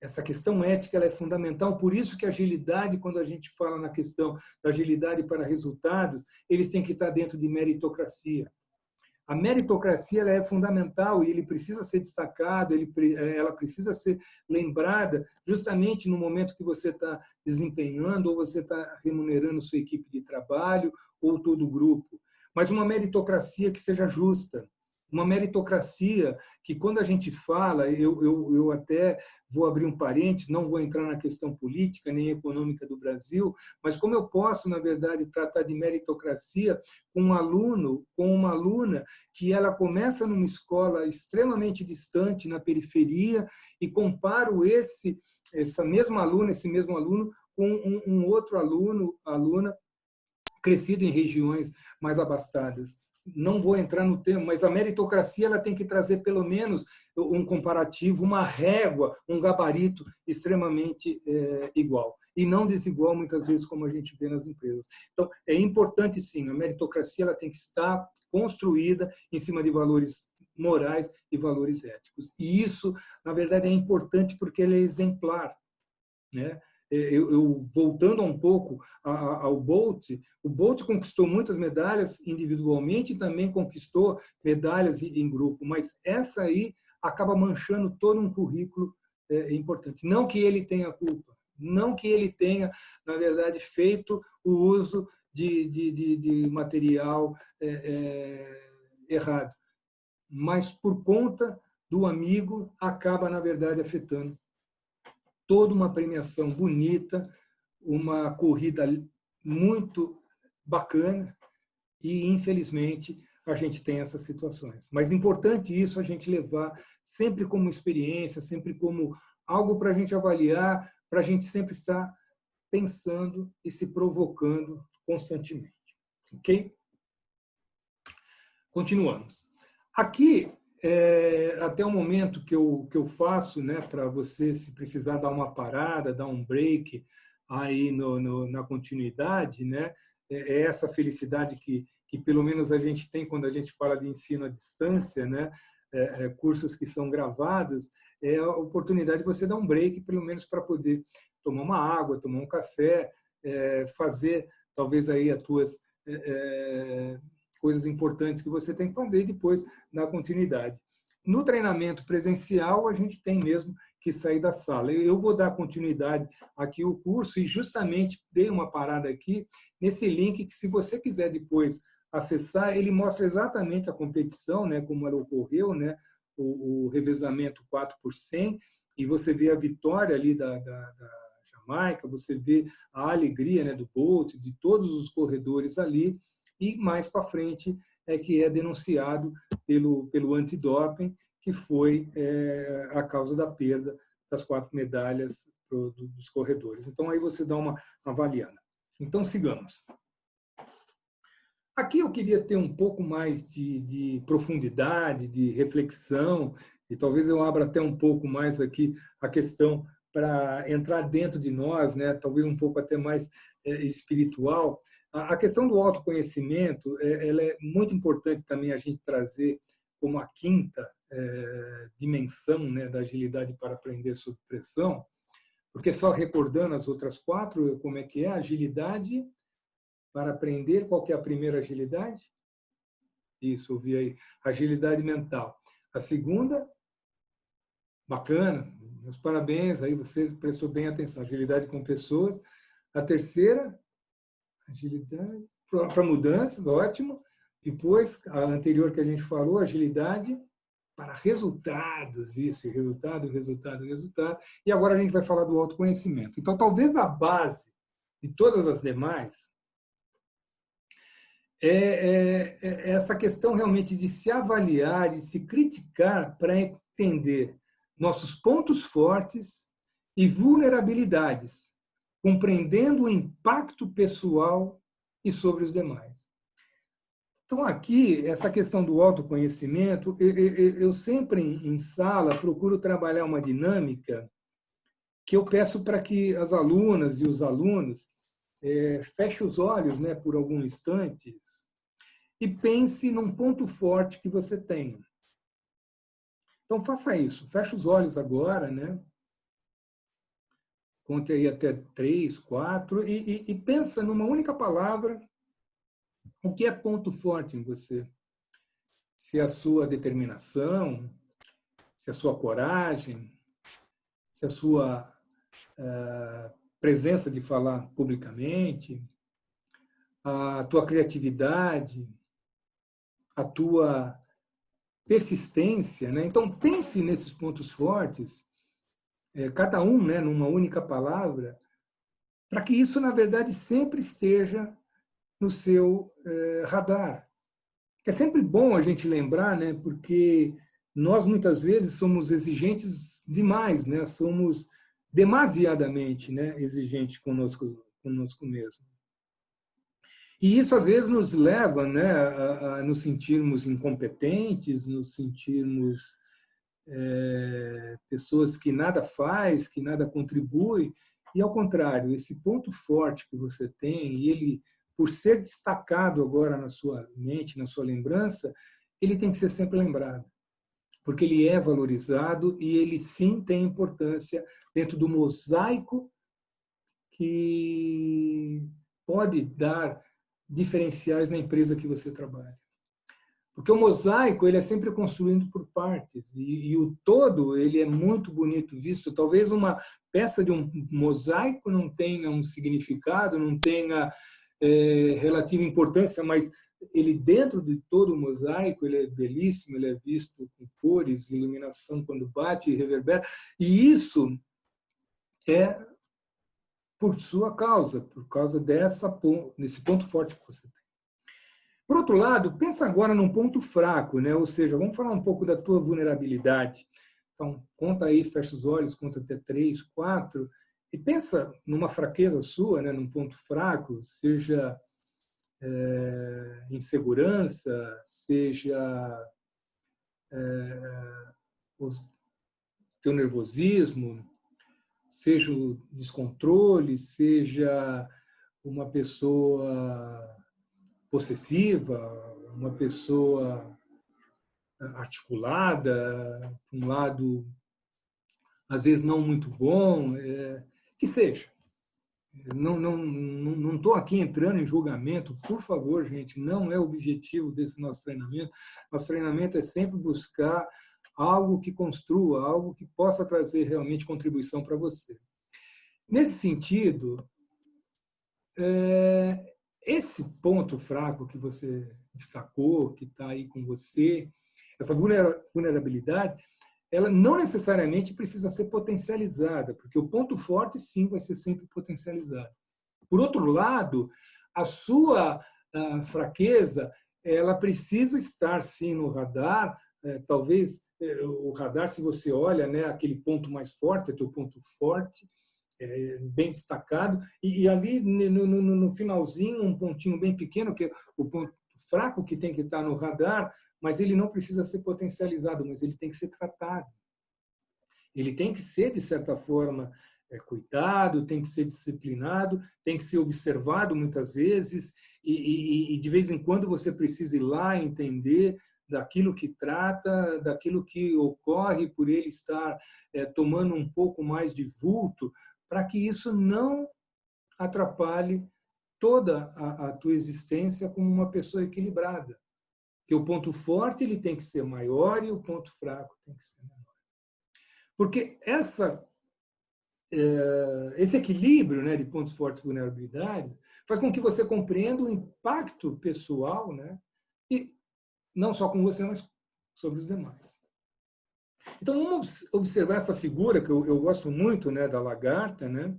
Essa questão ética ela é fundamental, por isso que a agilidade, quando a gente fala na questão da agilidade para resultados, eles têm que estar dentro de meritocracia. A meritocracia ela é fundamental e ele precisa ser destacado, ela precisa ser lembrada justamente no momento que você está desempenhando ou você está remunerando sua equipe de trabalho ou todo o grupo. Mas uma meritocracia que seja justa, uma meritocracia que, quando a gente fala, eu até vou abrir um parênteses, não vou entrar na questão política nem econômica do Brasil, mas como eu posso, na verdade, tratar de meritocracia com um aluno, com uma aluna, que ela começa numa escola extremamente distante, na periferia, e comparo essa mesma aluna, esse mesmo aluno, com um outro aluna, crescido em regiões mais abastadas. Não vou entrar no tema, mas a meritocracia ela tem que trazer pelo menos um comparativo, uma régua, um gabarito extremamente igual e não desigual muitas vezes como a gente vê nas empresas. Então é importante sim, a meritocracia ela tem que estar construída em cima de valores morais e valores éticos. E isso, na verdade, é importante porque ele é exemplar, né? Voltando um pouco ao Bolt, o Bolt conquistou muitas medalhas individualmente e também conquistou medalhas em grupo, mas essa aí acaba manchando todo um currículo importante. Não que ele tenha culpa, não que ele tenha, na verdade, feito o uso de material errado, mas por conta do amigo acaba, na verdade, afetando toda uma premiação bonita, uma corrida muito bacana e, infelizmente, a gente tem essas situações. Mas é importante isso a gente levar sempre como experiência, sempre como algo para a gente avaliar, para a gente sempre estar pensando e se provocando constantemente. Ok? Continuamos. Aqui, até o momento que eu faço, né, para você, se precisar dar uma parada, dar um break aí na continuidade, né, é essa felicidade que pelo menos a gente tem quando a gente fala de ensino à distância, né, cursos que são gravados, é a oportunidade de você dar um break, pelo menos para poder tomar uma água, tomar um café, fazer talvez aí as tuas coisas importantes que você tem que fazer e depois dar continuidade. No treinamento presencial, a gente tem mesmo que sair da sala. Eu vou dar continuidade aqui ao curso e justamente dei uma parada aqui nesse link que, se você quiser depois acessar, ele mostra exatamente a competição, né, como ela ocorreu, né, o revezamento 4x100, e você vê a vitória ali da Jamaica, você vê a alegria, né, do Bolt, de todos os corredores ali, e mais para frente que é denunciado pelo antidoping, que foi a causa da perda das 4 medalhas dos corredores. Então, aí você dá uma avaliada. Então, sigamos. Aqui eu queria ter um pouco mais de profundidade, de reflexão, e talvez eu abra até um pouco mais aqui a questão para entrar dentro de nós, né? Talvez um pouco até mais espiritual. A questão do autoconhecimento ela é muito importante também a gente trazer como a quinta dimensão, né, da agilidade para aprender sob pressão, porque só recordando as outras 4, como é que é? Agilidade para aprender, qual que é a primeira agilidade? Isso, ouvi aí. Agilidade mental. A segunda, bacana, meus parabéns, aí você prestou bem atenção. Agilidade com pessoas. A terceira, agilidade para mudanças, ótimo. Depois, a anterior que a gente falou, agilidade para resultados, isso, resultado, resultado, resultado. E agora a gente vai falar do autoconhecimento. Então, talvez a base de todas as demais é essa questão realmente de se avaliar e se criticar para entender nossos pontos fortes e vulnerabilidades, compreendendo o impacto pessoal e sobre os demais. Então, aqui, essa questão do autoconhecimento, eu sempre, em sala, procuro trabalhar uma dinâmica que eu peço para que as alunas e os alunos fechem os olhos, né, por alguns instantes e pense num ponto forte que você tem. Então, faça isso. Feche os olhos agora, né? Conte aí até 3, 4 e pensa numa única palavra o que é ponto forte em você. Se é a sua determinação, se é a sua coragem, se é a sua presença de falar publicamente, a tua criatividade, a tua persistência, né? Então pense nesses pontos fortes, cada um, né, numa única palavra, para que isso na verdade sempre esteja no seu radar. Que é sempre bom a gente lembrar, né? Porque nós muitas vezes somos exigentes demais, né? Somos demasiadamente, né, exigentes conosco mesmo. E isso às vezes nos leva, né, a nos sentirmos incompetentes, nos sentirmos pessoas que nada faz, que nada contribui. E ao contrário, esse ponto forte que você tem, e ele, por ser destacado agora na sua mente, na sua lembrança, ele tem que ser sempre lembrado, porque ele é valorizado e ele sim tem importância dentro do mosaico que pode dar diferenciais na empresa que você trabalha. Porque o mosaico ele é sempre construído por partes e o todo ele é muito bonito visto. Talvez uma peça de um mosaico não tenha um significado, não tenha relativa importância, mas ele dentro de todo o mosaico ele é belíssimo, ele é visto com cores, iluminação quando bate e reverbera. E isso é por sua causa, por causa desse ponto forte que você tem. Por outro lado, pensa agora num ponto fraco, né? Ou seja, vamos falar um pouco da tua vulnerabilidade. Então, conta aí, fecha os olhos, conta até 3, 4, e pensa numa fraqueza sua, né? Num ponto fraco, seja insegurança, seja o teu nervosismo, seja o descontrole, seja uma pessoa possessiva, uma pessoa articulada, um lado às vezes não muito bom, que seja. Não estou aqui entrando em julgamento, por favor, gente, não é o objetivo desse nosso treinamento. Nosso treinamento é sempre buscar algo que construa, algo que possa trazer realmente contribuição para você. Nesse sentido, esse ponto fraco que você destacou, que está aí com você, essa vulnerabilidade, ela não necessariamente precisa ser potencializada, porque o ponto forte, sim, vai ser sempre potencializado. Por outro lado, a sua fraqueza, ela precisa estar, sim, no radar. Talvez o radar, se você olha, né, aquele ponto mais forte, é teu ponto forte, bem destacado, e ali no finalzinho, um pontinho bem pequeno, que é o ponto fraco que tem que estar no radar, mas ele não precisa ser potencializado, mas ele tem que ser tratado. Ele tem que ser, de certa forma, cuidado, tem que ser disciplinado, tem que ser observado muitas vezes, e de vez em quando você precisa ir lá entender daquilo que trata, daquilo que ocorre por ele estar tomando um pouco mais de vulto, para que isso não atrapalhe toda a tua existência como uma pessoa equilibrada. Que o ponto forte ele tem que ser maior e o ponto fraco tem que ser menor. Porque esse equilíbrio, né, de pontos fortes e vulnerabilidades faz com que você compreenda o impacto pessoal, né, e não só com você, mas sobre os demais. Então, vamos observar essa figura que eu gosto muito, né, da lagarta, né,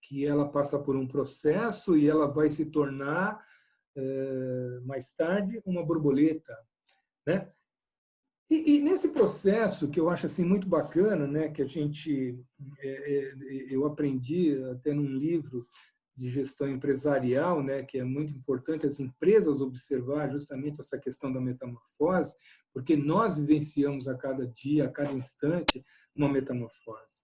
que ela passa por um processo e ela vai se tornar, mais tarde, uma borboleta, né? E nesse processo, que eu acho assim, muito bacana, né, que eu aprendi até num livro de gestão empresarial, né, que é muito importante as empresas observar justamente essa questão da metamorfose, porque nós vivenciamos a cada dia, a cada instante, uma metamorfose.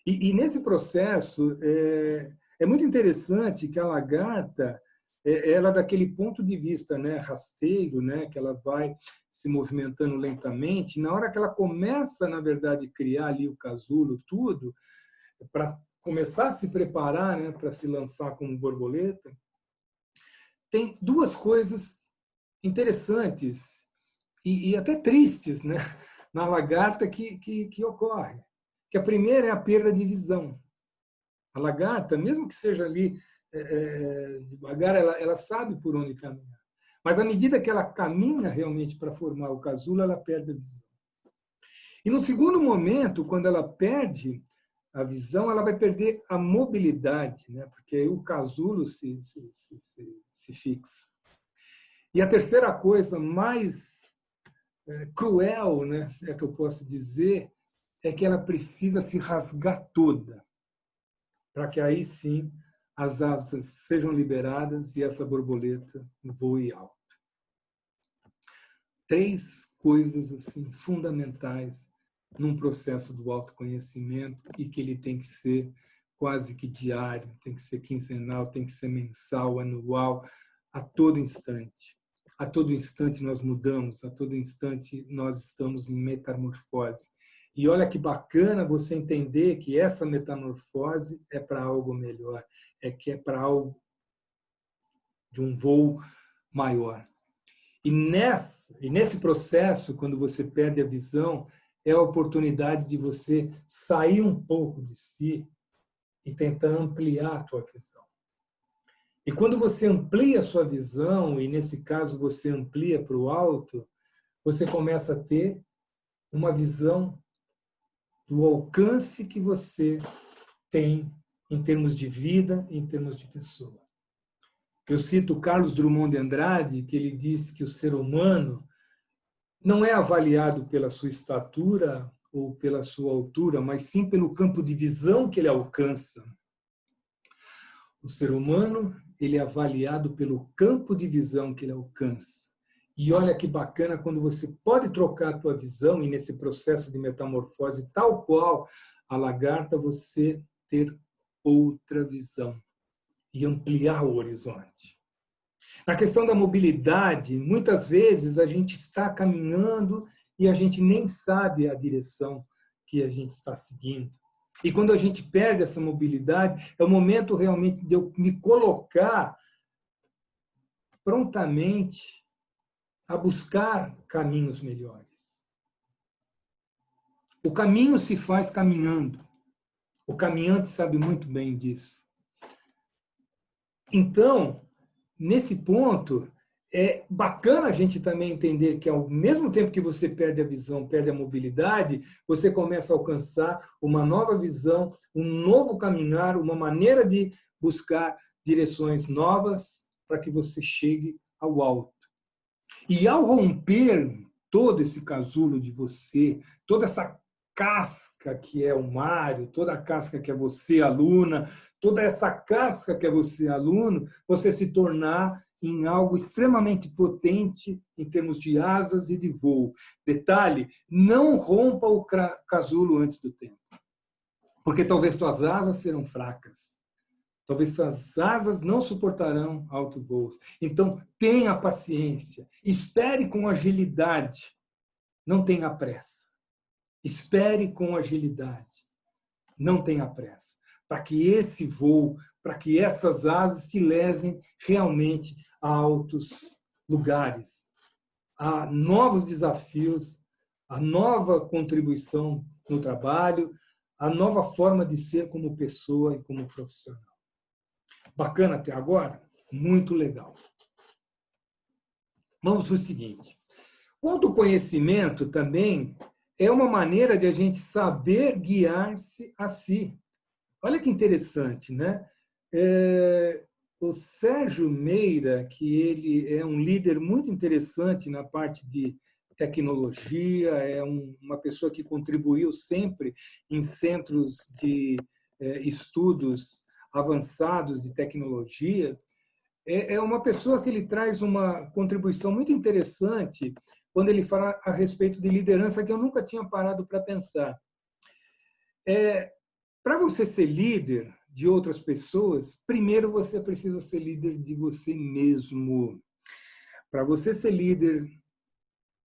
E nesse processo, é muito interessante que a lagarta, ela daquele ponto de vista, né, rasteiro, né, que ela vai se movimentando lentamente, na hora que ela começa, na verdade, a criar ali o casulo, tudo, para começar a se preparar, né, para se lançar como borboleta, tem duas coisas interessantes e até tristes, né, na lagarta que ocorre. Que a primeira é a perda de visão. A lagarta, mesmo que seja ali devagar, ela sabe por onde caminhar. Mas à medida que ela caminha realmente para formar o casulo, ela perde a visão. E no segundo momento, quando ela perde a visão, ela vai perder a mobilidade, né? Porque aí o casulo se fixa. E a terceira coisa mais cruel, né, se é que eu posso dizer, é que ela precisa se rasgar toda, para que aí sim as asas sejam liberadas e essa borboleta voe alto. Três coisas assim fundamentais num processo do autoconhecimento e que ele tem que ser quase que diário, tem que ser quinzenal, tem que ser mensal, anual, a todo instante. A todo instante nós mudamos, a todo instante nós estamos em metamorfose. E olha que bacana você entender que essa metamorfose é para algo melhor, é para algo de um voo maior. E nesse processo, quando você perde a visão, é a oportunidade de você sair um pouco de si e tentar ampliar a tua visão. E quando você amplia a sua visão, e nesse caso você amplia para o alto, você começa a ter uma visão do alcance que você tem em termos de vida, em termos de pessoa. Eu cito Carlos Drummond de Andrade, que ele diz que o ser humano não é avaliado pela sua estatura ou pela sua altura, mas sim pelo campo de visão que ele alcança. O ser humano, ele é avaliado pelo campo de visão que ele alcança. E olha que bacana quando você pode trocar a tua visão e nesse processo de metamorfose, tal qual a lagarta, você ter outra visão e ampliar o horizonte. Na questão da mobilidade, muitas vezes a gente está caminhando e a gente nem sabe a direção que a gente está seguindo. E quando a gente perde essa mobilidade, é o momento realmente de eu me colocar prontamente a buscar caminhos melhores. O caminho se faz caminhando. O caminhante sabe muito bem disso. Então, nesse ponto, é bacana a gente também entender que, ao mesmo tempo que você perde a visão, perde a mobilidade, você começa a alcançar uma nova visão, um novo caminhar, uma maneira de buscar direções novas para que você chegue ao alto. E ao romper todo esse casulo de você, toda essa casca que é o Mário, toda a casca que é você, aluna, toda essa casca que é você, aluno, você se tornar em algo extremamente potente em termos de asas e de voo. Detalhe, não rompa o casulo antes do tempo, porque talvez suas asas serão fracas. Talvez suas asas não suportarão alto voos. Então, tenha paciência. Espere com agilidade. Não tenha pressa. Espere com agilidade. Não tenha pressa. Para que esse voo, para que essas asas te levem realmente a altos lugares. a novos desafios, a nova contribuição no trabalho, a nova forma de ser como pessoa e como profissional. Bacana até agora? Muito legal. Vamos para o seguinte. O autoconhecimento também é uma maneira de a gente saber guiar-se a si. Olha que interessante, né? O Sérgio Meira, que ele é um líder muito interessante na parte de tecnologia, é uma pessoa que contribuiu sempre em centros de estudos avançados de tecnologia, é uma pessoa que ele traz uma contribuição muito interessante quando ele fala a respeito de liderança, que eu nunca tinha parado para pensar. Para você ser líder de outras pessoas, primeiro você precisa ser líder de você mesmo. Para você ser líder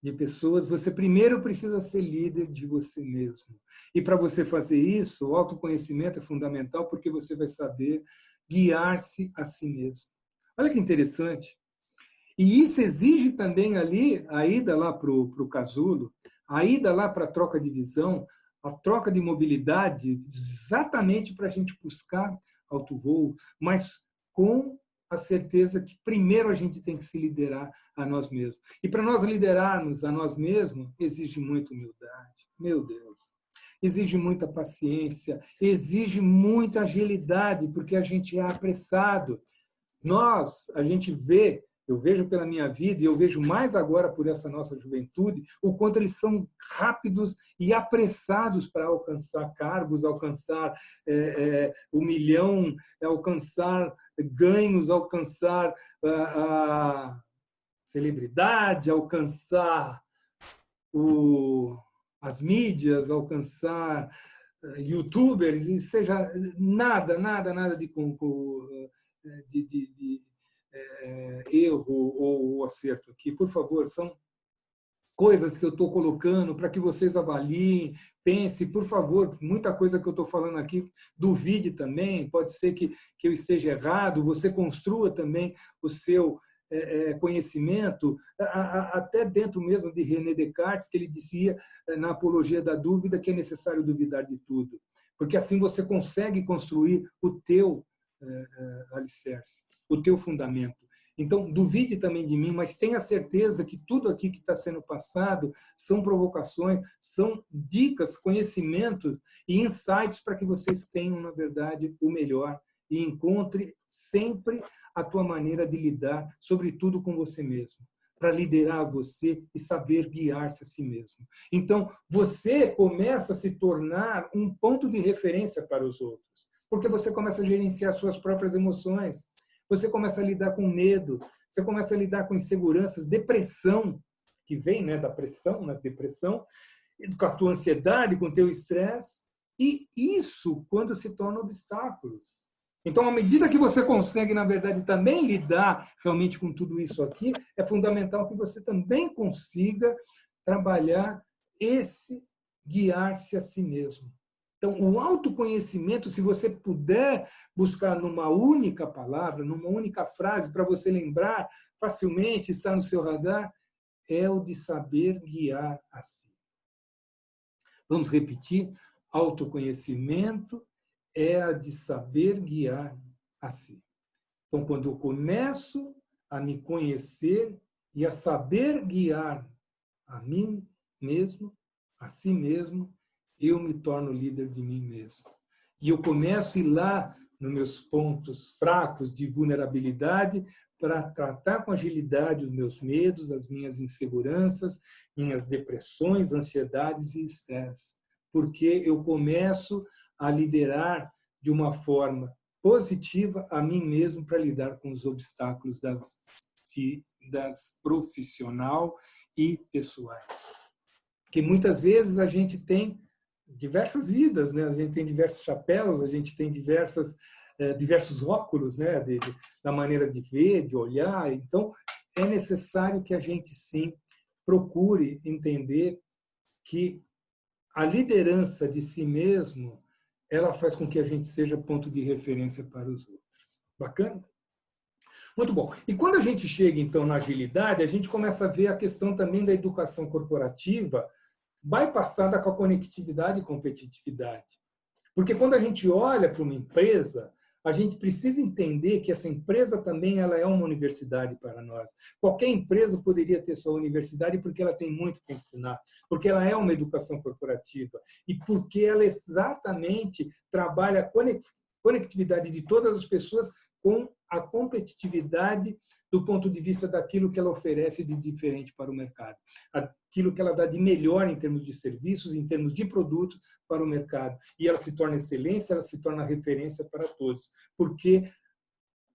de pessoas, você primeiro precisa ser líder de você mesmo. E para você fazer isso, o autoconhecimento é fundamental, porque você vai saber guiar-se a si mesmo. Olha que interessante. E isso exige também ali a ida lá para o casulo, a ida lá para a troca de visão, a troca de mobilidade, exatamente para a gente buscar autovoo, mas com a certeza que primeiro a gente tem que se liderar a nós mesmos. E para nós liderarmos a nós mesmos, exige muita humildade. Meu Deus! Exige muita paciência, exige muita agilidade, porque a gente é apressado. A gente vê, eu vejo pela minha vida, e eu vejo mais agora por essa nossa juventude, o quanto eles são rápidos e apressados para alcançar cargos, alcançar o milhão, alcançar ganhos, alcançar a celebridade, alcançar as mídias, alcançar youtubers, e seja nada de erro ou acerto aqui. Por favor, são coisas que eu estou colocando para que vocês avaliem, pense, por favor, muita coisa que eu estou falando aqui, duvide também, pode ser que eu esteja errado, você construa também o seu conhecimento, até dentro mesmo de René Descartes, que ele dizia na Apologia da Dúvida que é necessário duvidar de tudo, porque assim você consegue construir o teu alicerce, o teu fundamento. Então, duvide também de mim, mas tenha certeza que tudo aqui que está sendo passado são provocações, são dicas, conhecimentos e insights para que vocês tenham, na verdade, o melhor e encontre sempre a tua maneira de lidar, sobretudo com você mesmo, para liderar você e saber guiar-se a si mesmo. Então, você começa a se tornar um ponto de referência para os outros, porque você começa a gerenciar suas próprias emoções, você começa a lidar com medo, você começa a lidar com inseguranças, depressão, que vem da pressão, depressão, com a tua ansiedade, com o teu estresse, e isso quando se torna obstáculos. Então, à medida que você consegue, na verdade, também lidar realmente com tudo isso aqui, é fundamental que você também consiga trabalhar esse guiar-se a si mesmo. Então, o autoconhecimento, se você puder buscar numa única palavra, numa única frase, para você lembrar facilmente, está no seu radar, é o de saber guiar a si. Vamos repetir? Autoconhecimento é a de saber guiar a si. Então, quando eu começo a me conhecer e a saber guiar a mim mesmo, a si mesmo, eu me torno líder de mim mesmo. E eu começo a ir lá nos meus pontos fracos de vulnerabilidade para tratar com agilidade os meus medos, as minhas inseguranças, minhas depressões, ansiedades e estresse. Porque eu começo a liderar de uma forma positiva a mim mesmo para lidar com os obstáculos das profissional e pessoais. Porque muitas vezes a gente tem diversas vidas, a gente tem diversos chapéus, a gente tem diversos óculos, da maneira de ver, de olhar. Então, é necessário que a gente, sim, procure entender que a liderança de si mesmo, ela faz com que a gente seja ponto de referência para os outros. Bacana? Muito bom. E quando a gente chega, então, na agilidade, a gente começa a ver a questão também da educação corporativa bypassada com a conectividade e competitividade. Porque quando a gente olha para uma empresa, a gente precisa entender que essa empresa também ela é uma universidade para nós. Qualquer empresa poderia ter sua universidade porque ela tem muito para ensinar, porque ela é uma educação corporativa e porque ela exatamente trabalha a conectividade de todas as pessoas com a competitividade do ponto de vista daquilo que ela oferece de diferente para o mercado, aquilo que ela dá de melhor em termos de serviços, em termos de produtos para o mercado. E ela se torna excelência, ela se torna referência para todos, porque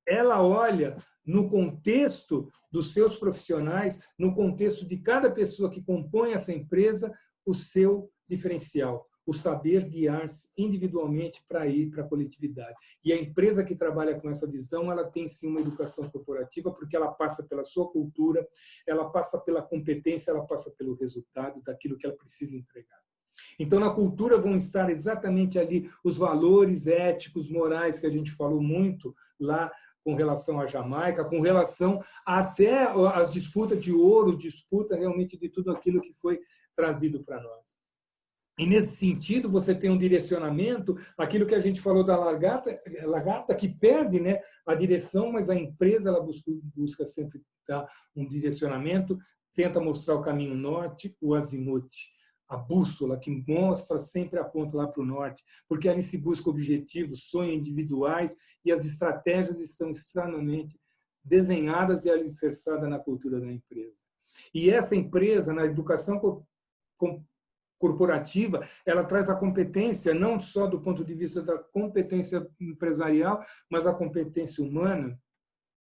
ela olha no contexto dos seus profissionais, no contexto de cada pessoa que compõe essa empresa, o seu diferencial, o saber guiar-se individualmente para ir para a coletividade. E a empresa que trabalha com essa visão, ela tem sim uma educação corporativa, porque ela passa pela sua cultura, ela passa pela competência, ela passa pelo resultado daquilo que ela precisa entregar. Então, na cultura vão estar exatamente ali os valores éticos, morais, que a gente falou muito lá com relação à Jamaica, com relação até às disputas de ouro, disputa realmente de tudo aquilo que foi trazido para nós. E, nesse sentido, você tem um direcionamento, aquilo que a gente falou da lagarta que perde, né, a direção, mas a empresa ela busca sempre dar um direcionamento, tenta mostrar o caminho norte, o azimuth, a bússola que mostra sempre aponta lá para o norte, porque ali se busca objetivos, sonhos individuais e as estratégias estão extremamente desenhadas e alicerçadas na cultura da empresa. E essa empresa, na educação corporativa, ela traz a competência não só do ponto de vista da competência empresarial, mas a competência humana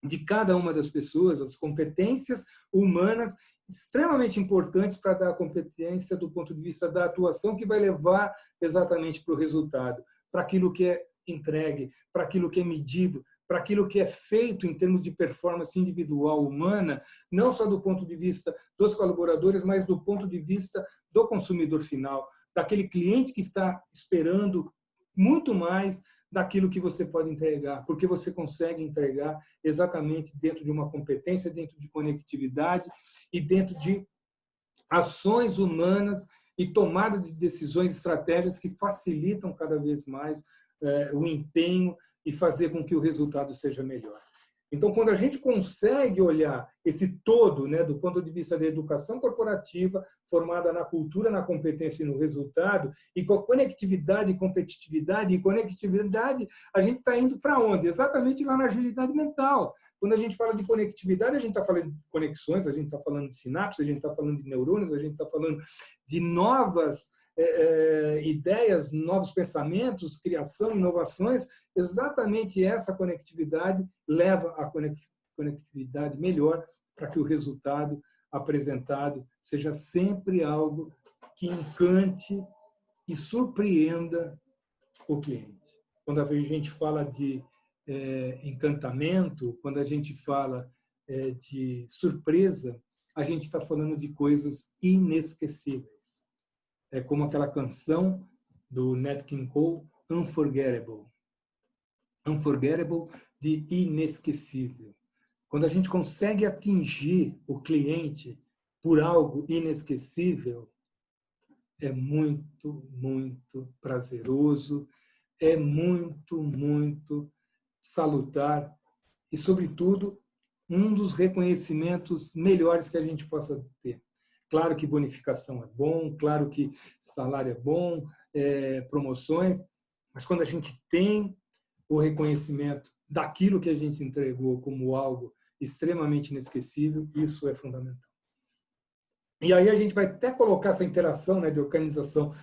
de cada uma das pessoas, as competências humanas extremamente importantes para dar a competência do ponto de vista da atuação que vai levar exatamente para o resultado, para aquilo que é entregue, para aquilo que é medido, para aquilo que é feito em termos de performance individual humana, não só do ponto de vista dos colaboradores, mas do ponto de vista do consumidor final, daquele cliente que está esperando muito mais daquilo que você pode entregar, porque você consegue entregar exatamente dentro de uma competência, dentro de conectividade e dentro de ações humanas e tomada de decisões, estratégias que facilitam cada vez mais o empenho e fazer com que o resultado seja melhor. Então, quando a gente consegue olhar esse todo, né, do ponto de vista da educação corporativa, formada na cultura, na competência e no resultado, e com a conectividade, competitividade e conectividade, a gente está indo para onde? Exatamente lá na agilidade mental. Quando a gente fala de conectividade, a gente está falando de conexões, a gente está falando de sinapses, a gente está falando de neurônios, a gente está falando de novas ideias, novos pensamentos, criação, inovações. Exatamente essa conectividade leva a conectividade melhor para que o resultado apresentado seja sempre algo que encante e surpreenda o cliente. Quando a gente fala de encantamento, quando a gente fala de surpresa, a gente está falando de coisas inesquecíveis. É como aquela canção do Nat King Cole, Unforgettable. Unforgettable de inesquecível. Quando a gente consegue atingir o cliente por algo inesquecível, é muito, muito prazeroso, é muito, muito salutar e, sobretudo, um dos reconhecimentos melhores que a gente possa ter. Claro que bonificação é bom, claro que salário é bom, promoções, mas quando a gente tem o reconhecimento daquilo que a gente entregou como algo extremamente inesquecível, isso é fundamental. E aí a gente vai até colocar essa interação, né, de organização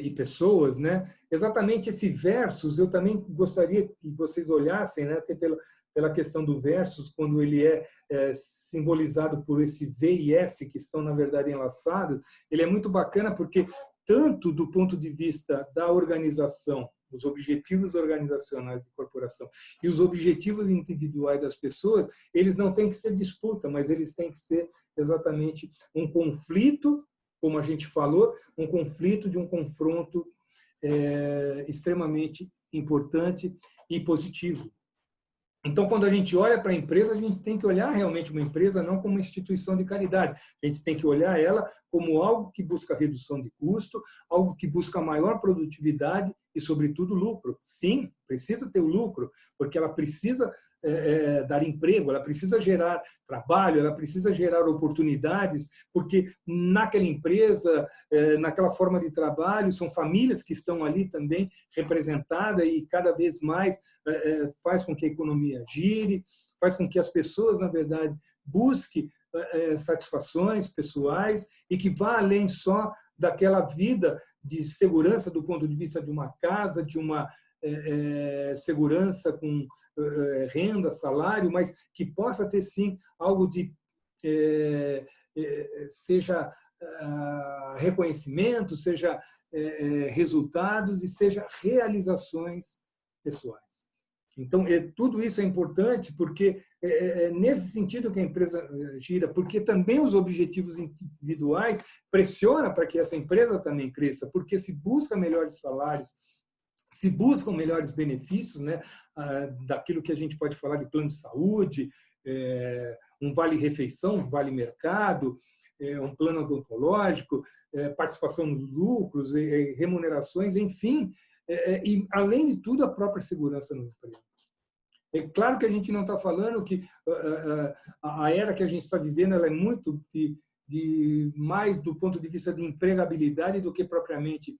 e pessoas, né? Exatamente esse versus, eu também gostaria que vocês olhassem, né, até pela questão do versus, quando ele é simbolizado por esse V e S, que estão, na verdade, enlaçados, ele é muito bacana porque, tanto do ponto de vista da organização, os objetivos organizacionais da corporação e os objetivos individuais das pessoas, eles não têm que ser disputa, mas eles têm que ser exatamente um conflito, como a gente falou, um conflito de um confronto extremamente importante e positivo. Então, quando a gente olha para a empresa, a gente tem que olhar realmente uma empresa não como uma instituição de caridade. A gente tem que olhar ela como algo que busca redução de custo, algo que busca maior produtividade e, sobretudo, lucro. Sim, precisa ter o lucro, porque ela precisa dar emprego, ela precisa gerar trabalho, ela precisa gerar oportunidades, porque naquela empresa, naquela forma de trabalho, são famílias que estão ali também representadas e cada vez mais faz com que a economia gire, faz com que as pessoas, na verdade, busquem satisfações pessoais e que vá além só daquela vida de segurança do ponto de vista de uma casa, de uma segurança com renda, salário, mas que possa ter sim algo de seja reconhecimento, seja resultados e seja realizações pessoais. Então, tudo isso é importante porque é nesse sentido que a empresa gira, porque também os objetivos individuais pressionam para que essa empresa também cresça, porque se busca melhores salários, se buscam melhores benefícios, né, daquilo que a gente pode falar de plano de saúde, um vale-refeição, um vale-mercado, um plano odontológico, participação nos lucros, remunerações, enfim, e, além de tudo, a própria segurança no emprego. É claro que a gente não está falando que a era que a gente está vivendo ela é muito mais do ponto de vista de empregabilidade do que propriamente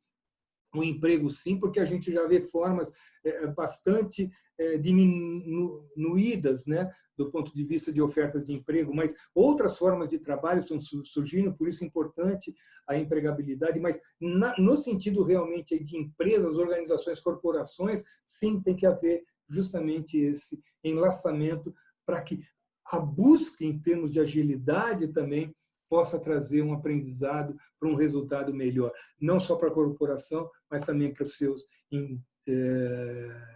um emprego, sim, porque a gente já vê formas bastante diminuídas, né, do ponto de vista de ofertas de emprego, mas outras formas de trabalho estão surgindo, por isso é importante a empregabilidade, mas no sentido realmente de empresas, organizações, corporações, sim, tem que haver justamente esse enlaçamento para que a busca em termos de agilidade também possa trazer um aprendizado para um resultado melhor, não só para a corporação, mas também para os seus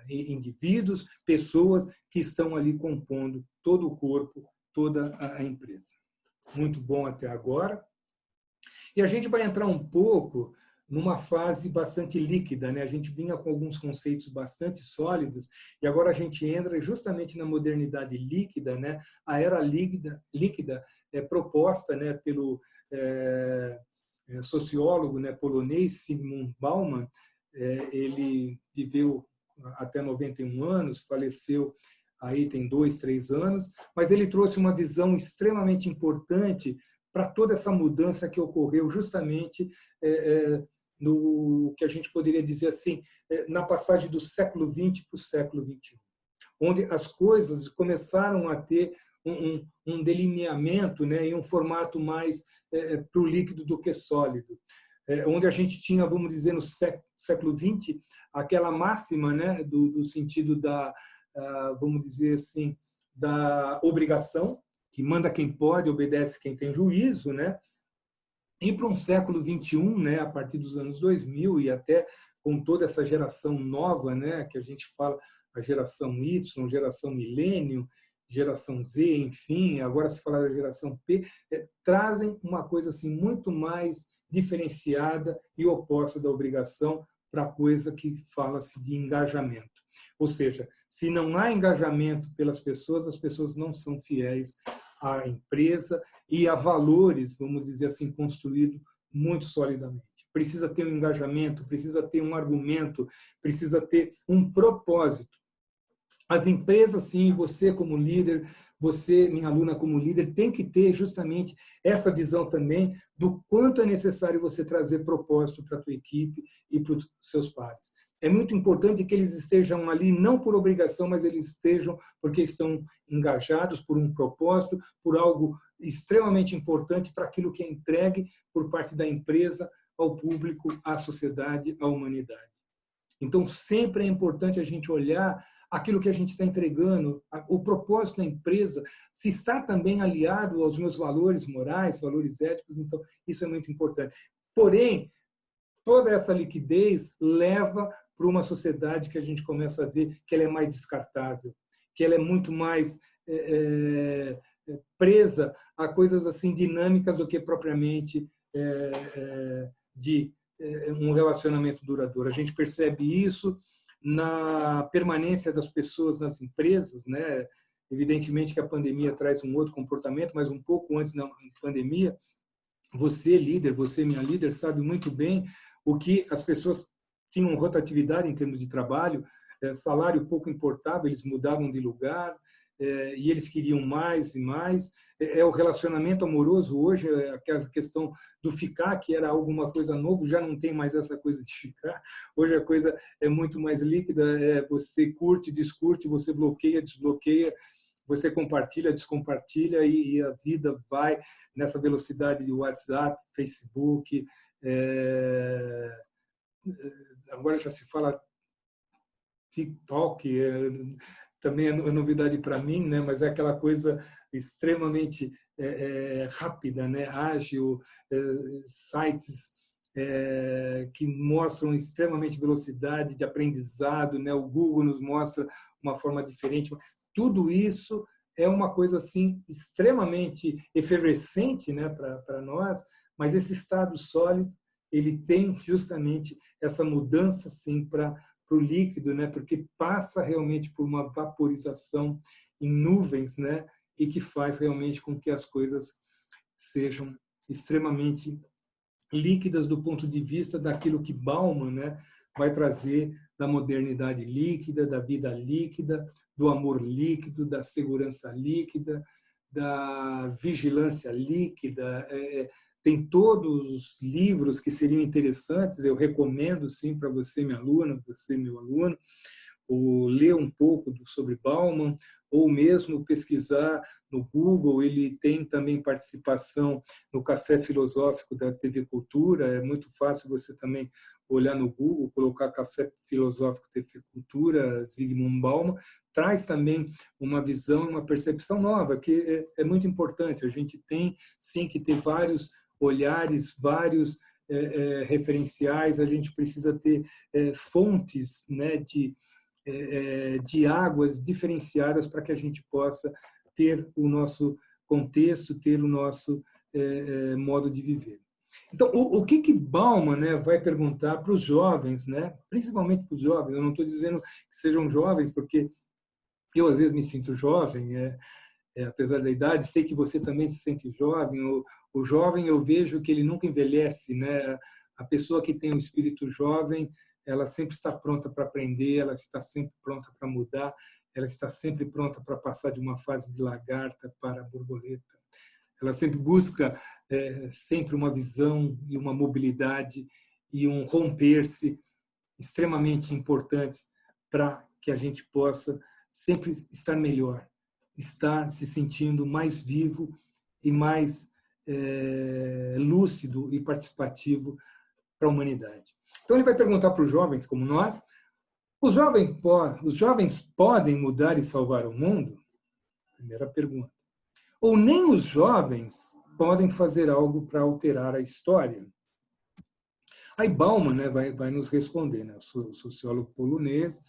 indivíduos, pessoas que estão ali compondo todo o corpo, toda a empresa. Muito bom até agora. E a gente vai entrar um pouco numa fase bastante líquida, né? A gente vinha com alguns conceitos bastante sólidos e agora a gente entra justamente na modernidade líquida, né? A era líquida é proposta, né, pelo sociólogo, né, polonês Zygmunt Bauman. Ele viveu até 91 anos, faleceu aí tem 2, 3 anos, mas ele trouxe uma visão extremamente importante para toda essa mudança que ocorreu justamente no que a gente poderia dizer assim, na passagem do século XX para o século XXI, onde as coisas começaram a ter um delineamento, né, e um formato mais para o líquido do que sólido. Onde a gente tinha, vamos dizer, no século XX, aquela máxima, né, do sentido da, vamos dizer assim, da obrigação, que manda quem pode, obedece quem tem juízo, né? E para um século XXI, né, a partir dos anos 2000 e até com toda essa geração nova, né, que a gente fala, a geração Y, geração milênio, geração Z, enfim, agora se falar da geração P, trazem uma coisa assim muito mais diferenciada e oposta da obrigação para a coisa que fala-se de engajamento. Ou seja, se não há engajamento pelas pessoas, as pessoas não são fiéis à empresa e a valores, vamos dizer assim, construído muito solidamente. Precisa ter um engajamento, precisa ter um argumento, precisa ter um propósito. As empresas, sim, você como líder, você, minha aluna como líder, tem que ter justamente essa visão também do quanto é necessário você trazer propósito para a tua equipe e para os seus pares. É muito importante que eles estejam ali não por obrigação, mas eles estejam porque estão engajados por um propósito, por algo extremamente importante para aquilo que é entregue por parte da empresa ao público, à sociedade, à humanidade. Então, sempre é importante a gente olhar aquilo que a gente está entregando, o propósito da empresa, se está também aliado aos meus valores morais, valores éticos, então isso é muito importante. Porém, toda essa liquidez leva para uma sociedade que a gente começa a ver que ela é mais descartável, que ela é muito mais presa a coisas assim dinâmicas do que propriamente de um relacionamento duradouro. A gente percebe isso na permanência das pessoas nas empresas, né? Evidentemente que a pandemia traz um outro comportamento, mas um pouco antes da pandemia, você, líder, você, minha líder, sabe muito bem o que as pessoas tinham rotatividade em termos de trabalho, salário pouco importava, eles mudavam de lugar, e eles queriam mais e mais. O relacionamento amoroso hoje, aquela questão do ficar, que era alguma coisa nova, já não tem mais essa coisa de ficar. Hoje a coisa é muito mais líquida, você curte, descurte, você bloqueia, desbloqueia, você compartilha, descompartilha, e a vida vai nessa velocidade de WhatsApp, Facebook. Agora já se fala TikTok, também é novidade para mim, né? Mas é aquela coisa extremamente rápida, né? Ágil, sites que mostram extremamente velocidade de aprendizado, né? O Google nos mostra uma forma diferente. Tudo isso é uma coisa assim extremamente efervescente, né, para nós, mas esse estado sólido ele tem justamente essa mudança assim para o líquido, né, porque passa realmente por uma vaporização em nuvens, né, e que faz realmente com que as coisas sejam extremamente líquidas do ponto de vista daquilo que Bauman, né, vai trazer da modernidade líquida, da vida líquida, do amor líquido, da segurança líquida, da vigilância líquida. Tem todos os livros que seriam interessantes, eu recomendo sim para você, minha aluna, você, meu aluno, ou ler um pouco sobre Bauman, ou mesmo pesquisar no Google. Ele tem também participação no Café Filosófico da TV Cultura, é muito fácil você também olhar no Google, colocar Café Filosófico TV Cultura, Zygmunt Bauman, traz também uma visão, uma percepção nova, que é muito importante. A gente tem sim que ter vários olhares, vários referenciais, a gente precisa ter fontes, né, de águas diferenciadas para que a gente possa ter o nosso contexto, ter o nosso modo de viver. Então, o que Bauman, né, vai perguntar para os jovens, né, principalmente para os jovens? Eu não estou dizendo que sejam jovens, porque eu às vezes me sinto jovem, apesar da idade, sei que você também se sente jovem. O jovem, eu vejo que ele nunca envelhece, né? A pessoa que tem um espírito jovem, ela sempre está pronta para aprender, ela está sempre pronta para mudar, ela está sempre pronta para passar de uma fase de lagarta para borboleta. Ela sempre busca sempre uma visão e uma mobilidade e um romper-se extremamente importantes para que a gente possa sempre estar melhor, estar se sentindo mais vivo e mais lúcido e participativo para a humanidade. Então ele vai perguntar para os jovens como nós: os jovens podem mudar e salvar o mundo? Primeira pergunta. Ou nem os jovens podem fazer algo para alterar a história? Aí Bauman, né, vai nos responder, né, o sociólogo polonês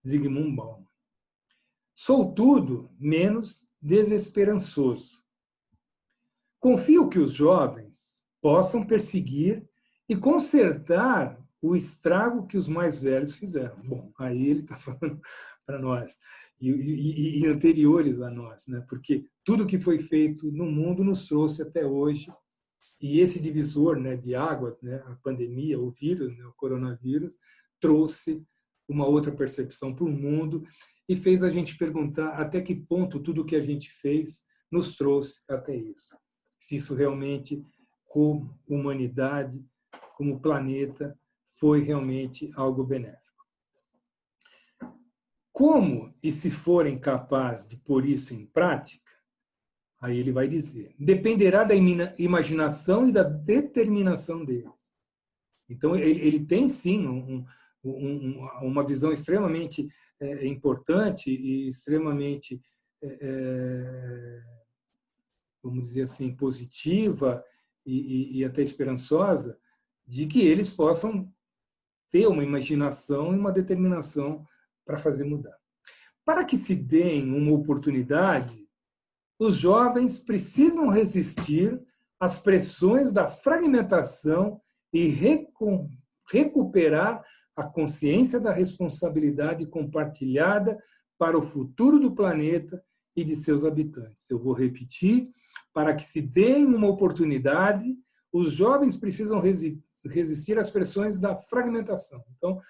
Zygmunt Bauman. Sou tudo menos desesperançoso. Confio que os jovens possam perseguir e consertar o estrago que os mais velhos fizeram. Bom, aí ele está falando para nós, e anteriores a nós, né? Porque tudo que foi feito no mundo nos trouxe até hoje, e esse divisor, né, de águas, né, a pandemia, o vírus, né, o coronavírus, trouxe uma outra percepção para o mundo e fez a gente perguntar até que ponto tudo que a gente fez nos trouxe até isso. Se isso realmente, como humanidade, como planeta, foi realmente algo benéfico. Como e se forem capazes de pôr isso em prática, aí ele vai dizer, dependerá da imaginação e da determinação deles. Então, ele tem, sim, uma visão extremamente importante e extremamente, vamos dizer assim, positiva e até esperançosa, de que eles possam ter uma imaginação e uma determinação para fazer mudar. Para que se deem uma oportunidade, os jovens precisam resistir às pressões da fragmentação e recuperar a consciência da responsabilidade compartilhada para o futuro do planeta e de seus habitantes. Eu vou repetir: para que se dê uma oportunidade, os jovens precisam resistir às pressões da fragmentação. Então,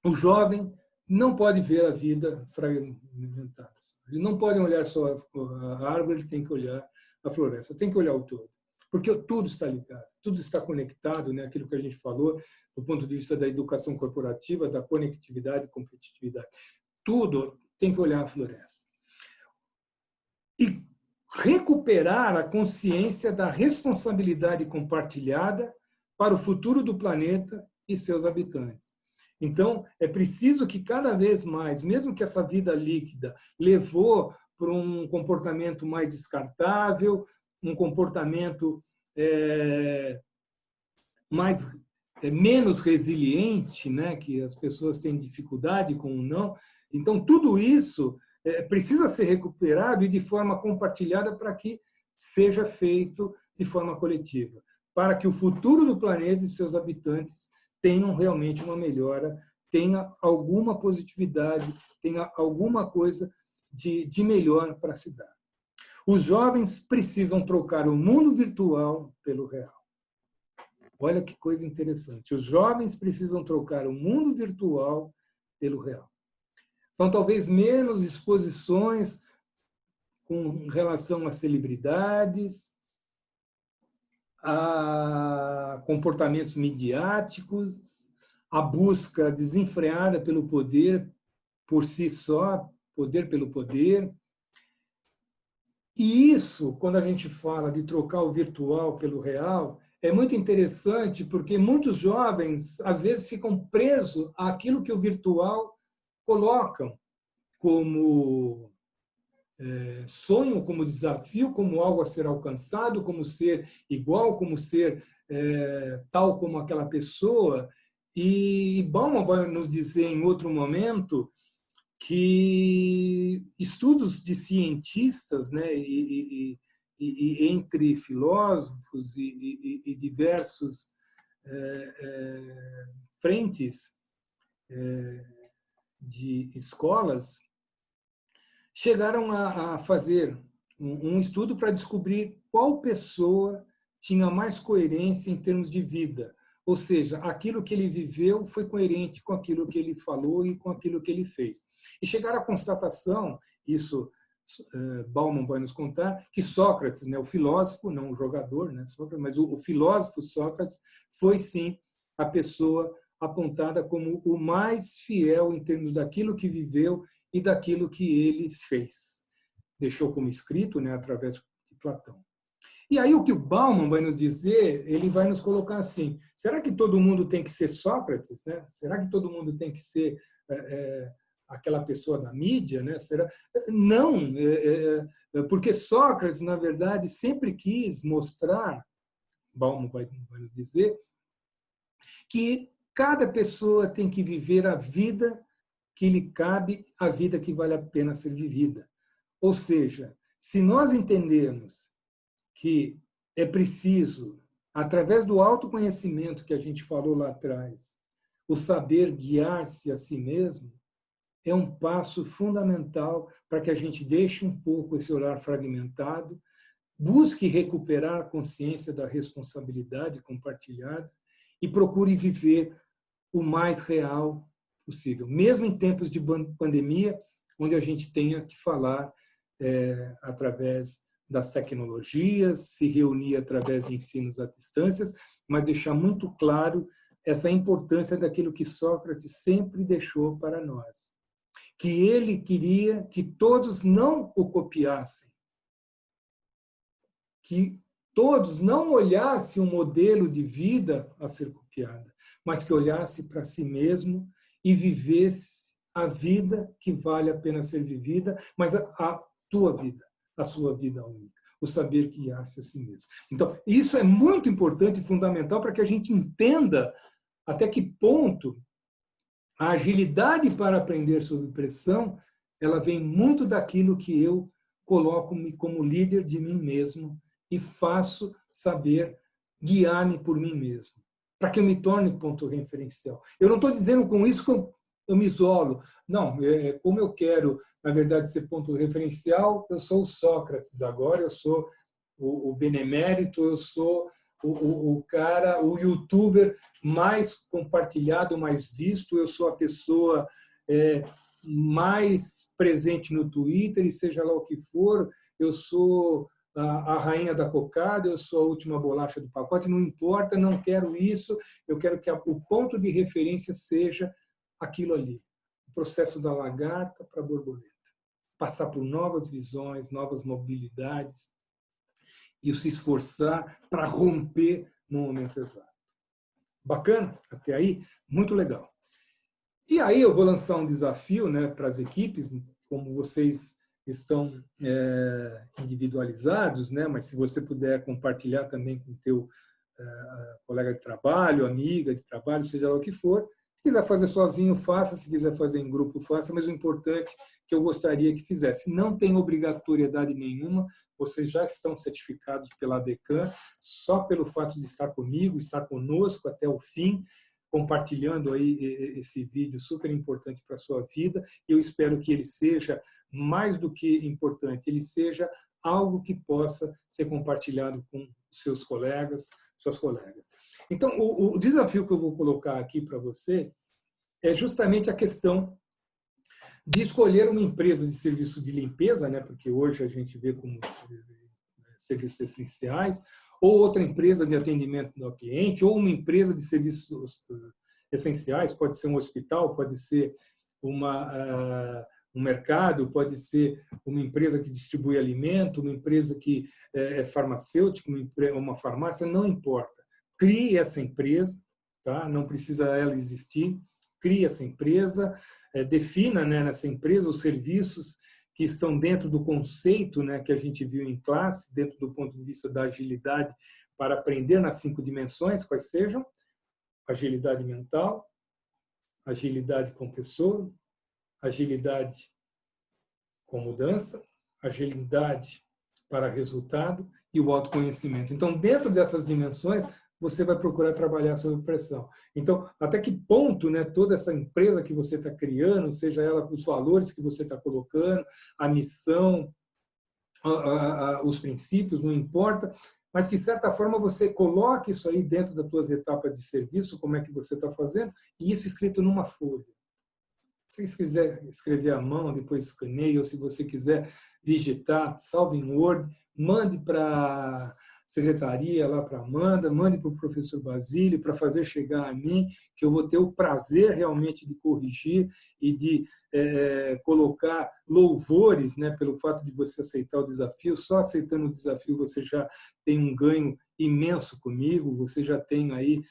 o jovem não pode ver a vida fragmentada. Ele não pode olhar só a árvore, ele tem que olhar a floresta, tem que olhar o todo. Porque tudo está ligado, tudo está conectado, né? Aquilo que a gente falou do ponto de vista da educação corporativa, da conectividade e competitividade. Tudo tem que olhar a floresta. E recuperar a consciência da responsabilidade compartilhada para o futuro do planeta e seus habitantes. Então, é preciso que cada vez mais, mesmo que essa vida líquida levou para um comportamento mais descartável, um comportamento menos resiliente, né, que as pessoas têm dificuldade com o não. Então, tudo isso precisa ser recuperado e de forma compartilhada para que seja feito de forma coletiva, para que o futuro do planeta e seus habitantes tenham realmente uma melhora, tenha alguma positividade, tenha alguma coisa de melhor para se dar. Os jovens precisam trocar o mundo virtual pelo real. Olha que coisa interessante. Os jovens precisam trocar o mundo virtual pelo real. Então, talvez menos exposições com relação a celebridades, a comportamentos midiáticos, a busca desenfreada pelo poder por si só, poder pelo poder. E isso, quando a gente fala de trocar o virtual pelo real, é muito interessante porque muitos jovens, às vezes, ficam presos àquilo que o virtual colocam como sonho, como desafio, como algo a ser alcançado, como ser igual, como ser tal como aquela pessoa. E Bauman vai nos dizer em outro momento que estudos de cientistas, né, e entre filósofos e diversos frentes de escolas chegaram a fazer um estudo para descobrir qual pessoa tinha mais coerência em termos de vida. Ou seja, aquilo que ele viveu foi coerente com aquilo que ele falou e com aquilo que ele fez. E chegaram à constatação, isso Bauman vai nos contar, que Sócrates, né, o filósofo, não o jogador, né, Sócrates, mas o filósofo Sócrates foi, sim, a pessoa apontada como o mais fiel em termos daquilo que viveu e daquilo que ele fez. Deixou como escrito, né, através de Platão. E aí o que o Bauman vai nos dizer, ele vai nos colocar assim: será que todo mundo tem que ser Sócrates, né? Será que todo mundo tem que ser aquela pessoa da mídia, né? Será? Não, porque Sócrates, na verdade, sempre quis mostrar, Bauman vai nos dizer, que cada pessoa tem que viver a vida que lhe cabe, a vida que vale a pena ser vivida. Ou seja, se nós entendermos que é preciso, através do autoconhecimento que a gente falou lá atrás, o saber guiar-se a si mesmo, é um passo fundamental para que a gente deixe um pouco esse olhar fragmentado, busque recuperar a consciência da responsabilidade compartilhada e procure viver o mais real possível, mesmo em tempos de pandemia, onde a gente tenha que falar através das tecnologias, se reunir através de ensinos à distância, mas deixar muito claro essa importância daquilo que Sócrates sempre deixou para nós, que ele queria que todos não o copiassem, que todos não olhassem um modelo de vida a ser copiada, mas que olhasse para si mesmo e vivesse a vida que vale a pena ser vivida, mas a tua vida, a sua vida única, o saber guiar-se a si mesmo. Então, isso é muito importante e fundamental para que a gente entenda até que ponto a agilidade para aprender sob pressão, ela vem muito daquilo que eu coloco-me como líder de mim mesmo e faço saber guiar-me por mim mesmo. para que eu me torne ponto referencial. Eu não estou dizendo com isso que eu me isolo. Não, como eu quero, na verdade, ser ponto referencial, eu sou o Sócrates agora, eu sou o benemérito, eu sou o cara, o youtuber mais compartilhado, mais visto, eu sou a pessoa mais presente no Twitter, e seja lá o que for, eu sou a rainha da cocada, eu sou a última bolacha do pacote, não importa, não quero isso, eu quero que o ponto de referência seja aquilo ali, o processo da lagarta para a borboleta, passar por novas visões, novas mobilidades e se esforçar para romper no momento exato. Bacana? Até aí? Muito legal. E aí eu vou lançar um desafio, né, para as equipes, como vocês estão individualizados, né, mas se você puder compartilhar também com o teu colega de trabalho, amiga de trabalho, seja lá o que for. Se quiser fazer sozinho, faça. Se quiser fazer em grupo, faça. Mas o importante que eu gostaria que fizesse. Não tem obrigatoriedade nenhuma. Vocês já estão certificados pela ABECAM, só pelo fato de estar comigo, estar conosco até o fim, compartilhando aí esse vídeo super importante para a sua vida. Eu espero que ele seja mais do que importante, ele seja algo que possa ser compartilhado com seus colegas, suas colegas. Então, o desafio que eu vou colocar aqui para você é justamente a questão de escolher uma empresa de serviço de limpeza, né, porque hoje a gente vê como serviços essenciais, ou outra empresa de atendimento ao cliente, ou uma empresa de serviços essenciais, pode ser um hospital, pode ser um mercado, pode ser uma empresa que distribui alimento, uma empresa que é farmacêutica, uma farmácia, não importa. Crie essa empresa, tá? Não precisa ela existir, crie essa empresa, defina, né, nessa empresa os serviços que estão dentro do conceito, né, que a gente viu em classe, dentro do ponto de vista da agilidade para aprender nas 5 dimensões, quais sejam: agilidade mental, agilidade com pessoa, agilidade com mudança, agilidade para resultado e o autoconhecimento. Então, dentro dessas dimensões, você vai procurar trabalhar sob pressão. Então, até que ponto, né, toda essa empresa que você está criando, seja ela os valores que você está colocando, a missão, os princípios, não importa, mas que, de certa forma, você coloque isso aí dentro das suas etapas de serviço, como é que você está fazendo, e isso escrito numa folha. Se você quiser escrever à mão, depois escaneie, ou se você quiser digitar, salve em Word, mande para a secretaria, lá para a Amanda, mande para o professor Basílio, para fazer chegar a mim, que eu vou ter o prazer realmente de corrigir e de colocar louvores, né, pelo fato de você aceitar o desafio. Só aceitando o desafio você já tem um ganho imenso comigo, você já tem aí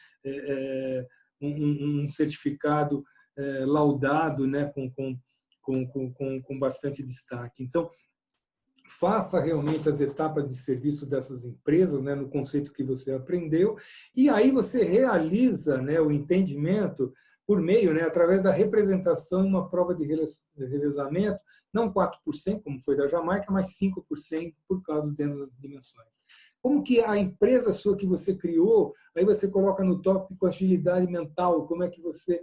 um certificado laudado, né, com bastante destaque. Então, faça realmente as etapas de serviço dessas empresas, né, no conceito que você aprendeu, e aí você realiza, né, o entendimento por meio, né, através da representação em uma prova de revezamento, não 4%, como foi da Jamaica, mas 5% por causa dentro das dimensões. Como que a empresa sua que você criou, aí você coloca no tópico agilidade mental, como é que você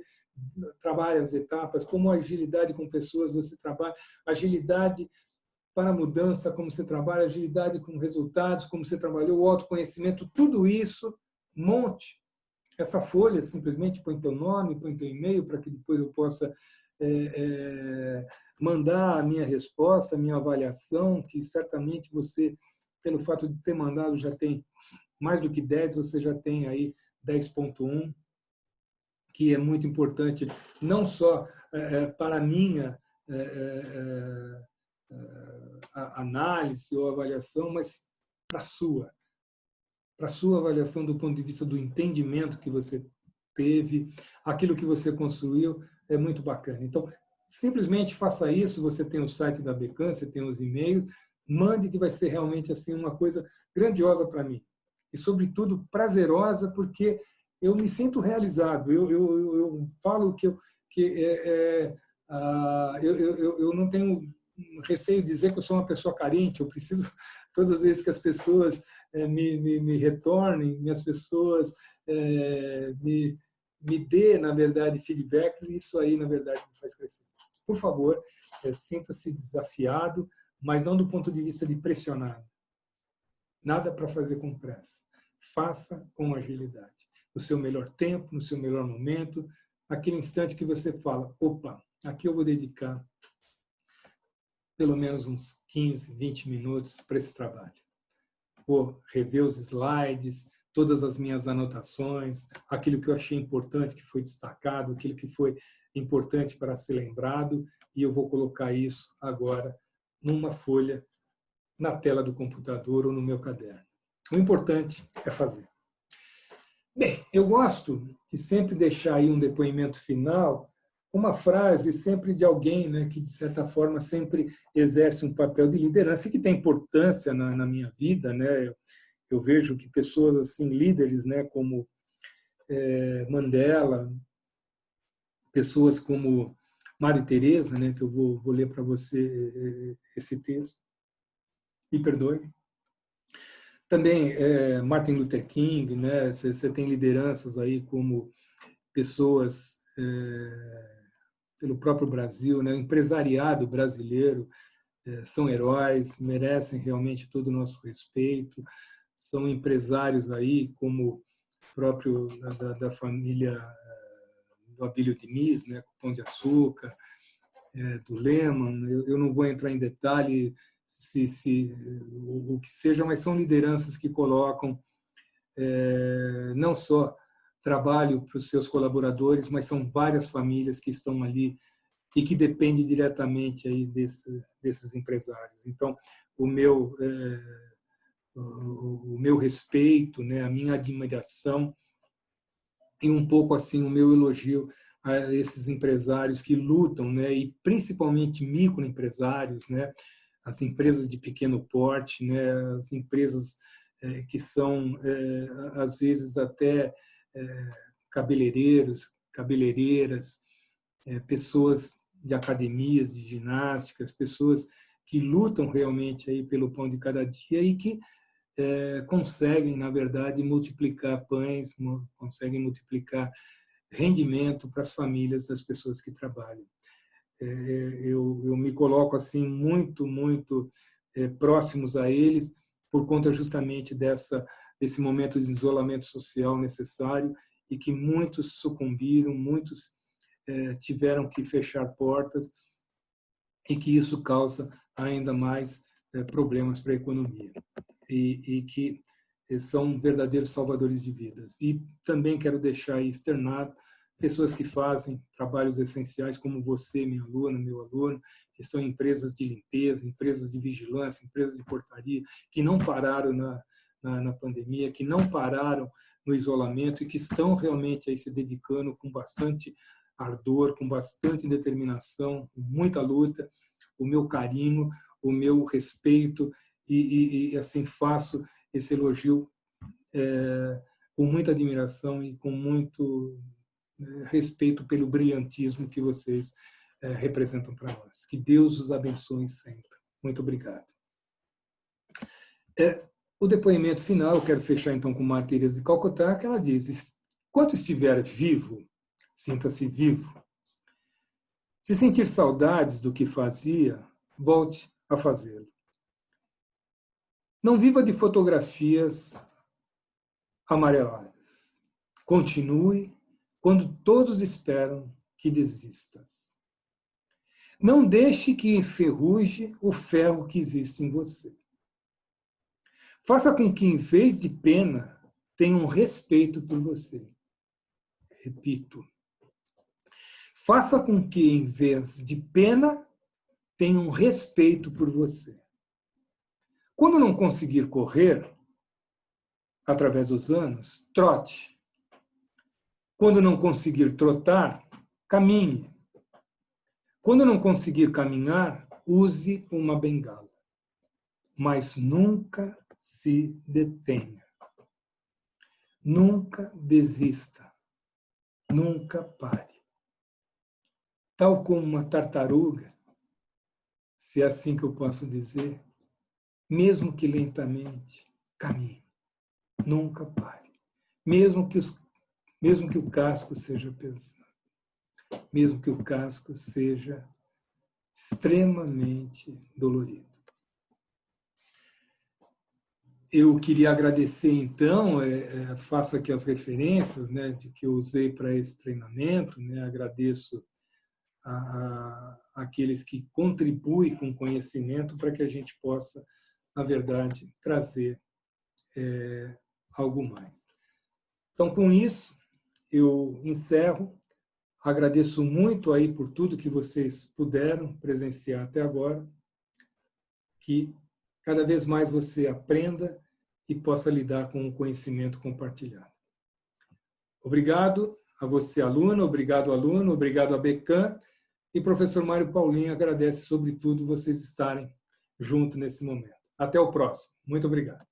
trabalha as etapas, como a agilidade com pessoas você trabalha, agilidade para a mudança, como você trabalha, agilidade com resultados, como você trabalhou, o autoconhecimento, tudo isso, monte essa folha, simplesmente põe teu nome, põe teu e-mail, para que depois eu possa mandar a minha resposta, a minha avaliação, que certamente você, pelo fato de ter mandado, já tem mais do que 10, você já tem aí 10.1, que é muito importante, não só para a minha análise ou avaliação, mas para a sua avaliação do ponto de vista do entendimento que você teve, aquilo que você construiu, é muito bacana. Então, simplesmente faça isso, você tem o site da ABECAM, você tem os e-mails, mande, que vai ser realmente assim uma coisa grandiosa para mim. E, sobretudo, prazerosa, porque eu me sinto realizado. Eu falo que eu não tenho receio de dizer que eu sou uma pessoa carente. Eu preciso, todas as vezes que as pessoas me retornem, as pessoas me dê, na verdade, feedbacks, e isso aí, na verdade, me faz crescer. Por favor, sinta-se desafiado, mas não do ponto de vista de pressionado. Nada para fazer com pressa. Faça com agilidade. No seu melhor tempo, no seu melhor momento, naquele instante que você fala, opa, aqui eu vou dedicar pelo menos uns 15, 20 minutos para esse trabalho. Vou rever os slides, todas as minhas anotações, aquilo que eu achei importante, que foi destacado, aquilo que foi importante para ser lembrado, e eu vou colocar isso agora numa folha, na tela do computador ou no meu caderno. O importante é fazer. Bem, eu gosto de sempre deixar aí um depoimento final, uma frase sempre de alguém, né, que, de certa forma, sempre exerce um papel de liderança e que tem importância na minha vida, né? Eu vejo que pessoas assim, líderes, né, como Mandela, pessoas como Madre Teresa, né, que eu vou ler para você esse texto, me perdoe. Também Martin Luther King, né, você tem lideranças aí como pessoas pelo próprio Brasil, né, o empresariado brasileiro, são heróis, merecem realmente todo o nosso respeito, são empresários aí como próprio da família do Abílio Diniz, né, com Pão de Açúcar, do Lehman. Eu não vou entrar em detalhe o que seja, mas são lideranças que colocam não só trabalho para os seus colaboradores, mas são várias famílias que estão ali e que dependem diretamente aí desses empresários. Então, o meu respeito, né, a minha admiração e um pouco assim o meu elogio a esses empresários que lutam, né, e principalmente microempresários, né, as empresas de pequeno porte, né, as empresas que são às vezes até cabeleireiros, cabeleireiras, pessoas de academias de ginásticas, pessoas que lutam realmente aí pelo pão de cada dia e que conseguem, na verdade, multiplicar pães, conseguem multiplicar rendimento para as famílias das pessoas que trabalham. Eu me coloco assim muito próximos a eles por conta justamente desse momento de isolamento social necessário e que muitos sucumbiram, muitos tiveram que fechar portas e que isso causa ainda mais problemas para a economia e que são verdadeiros salvadores de vidas. E também quero deixar aí externado pessoas que fazem trabalhos essenciais, como você, minha aluna, meu aluno, que são empresas de limpeza, empresas de vigilância, empresas de portaria, que não pararam na pandemia, que não pararam no isolamento e que estão realmente aí se dedicando com bastante ardor, com bastante determinação, com muita luta, o meu carinho, o meu respeito e assim faço esse elogio com muita admiração e com muito respeito pelo brilhantismo que vocês representam para nós. Que Deus os abençoe sempre. Muito obrigado. O depoimento final, eu quero fechar então com Madre Teresa de Calcutá, que ela diz: enquanto estiver vivo, sinta-se vivo. Se sentir saudades do que fazia, volte a fazê-lo. Não viva de fotografias amareladas. Continue quando todos esperam que desistas. Não deixe que enferruje o ferro que existe em você. Faça com que, em vez de pena, tenham respeito por você. Repito. Faça com que, em vez de pena, tenham respeito por você. Quando não conseguir correr, através dos anos, trote. Quando não conseguir trotar, caminhe. Quando não conseguir caminhar, use uma bengala. Mas nunca se detenha. Nunca desista. Nunca pare. Tal como uma tartaruga, se é assim que eu posso dizer, mesmo que lentamente, caminhe. Nunca pare. mesmo que o casco seja pesado, mesmo que o casco seja extremamente dolorido. Eu queria agradecer, então, faço aqui as referências, né, de que eu usei para esse treinamento, né, agradeço àqueles que contribuem com conhecimento para que a gente possa, na verdade, trazer algo mais. Então, com isso, eu encerro. Agradeço muito aí por tudo que vocês puderam presenciar até agora, que cada vez mais você aprenda e possa lidar com o conhecimento compartilhado. Obrigado a você, aluna, obrigado, aluno, obrigado a Becan, e professor Mário Paulinho agradece, sobretudo, vocês estarem junto nesse momento. Até o próximo. Muito obrigado.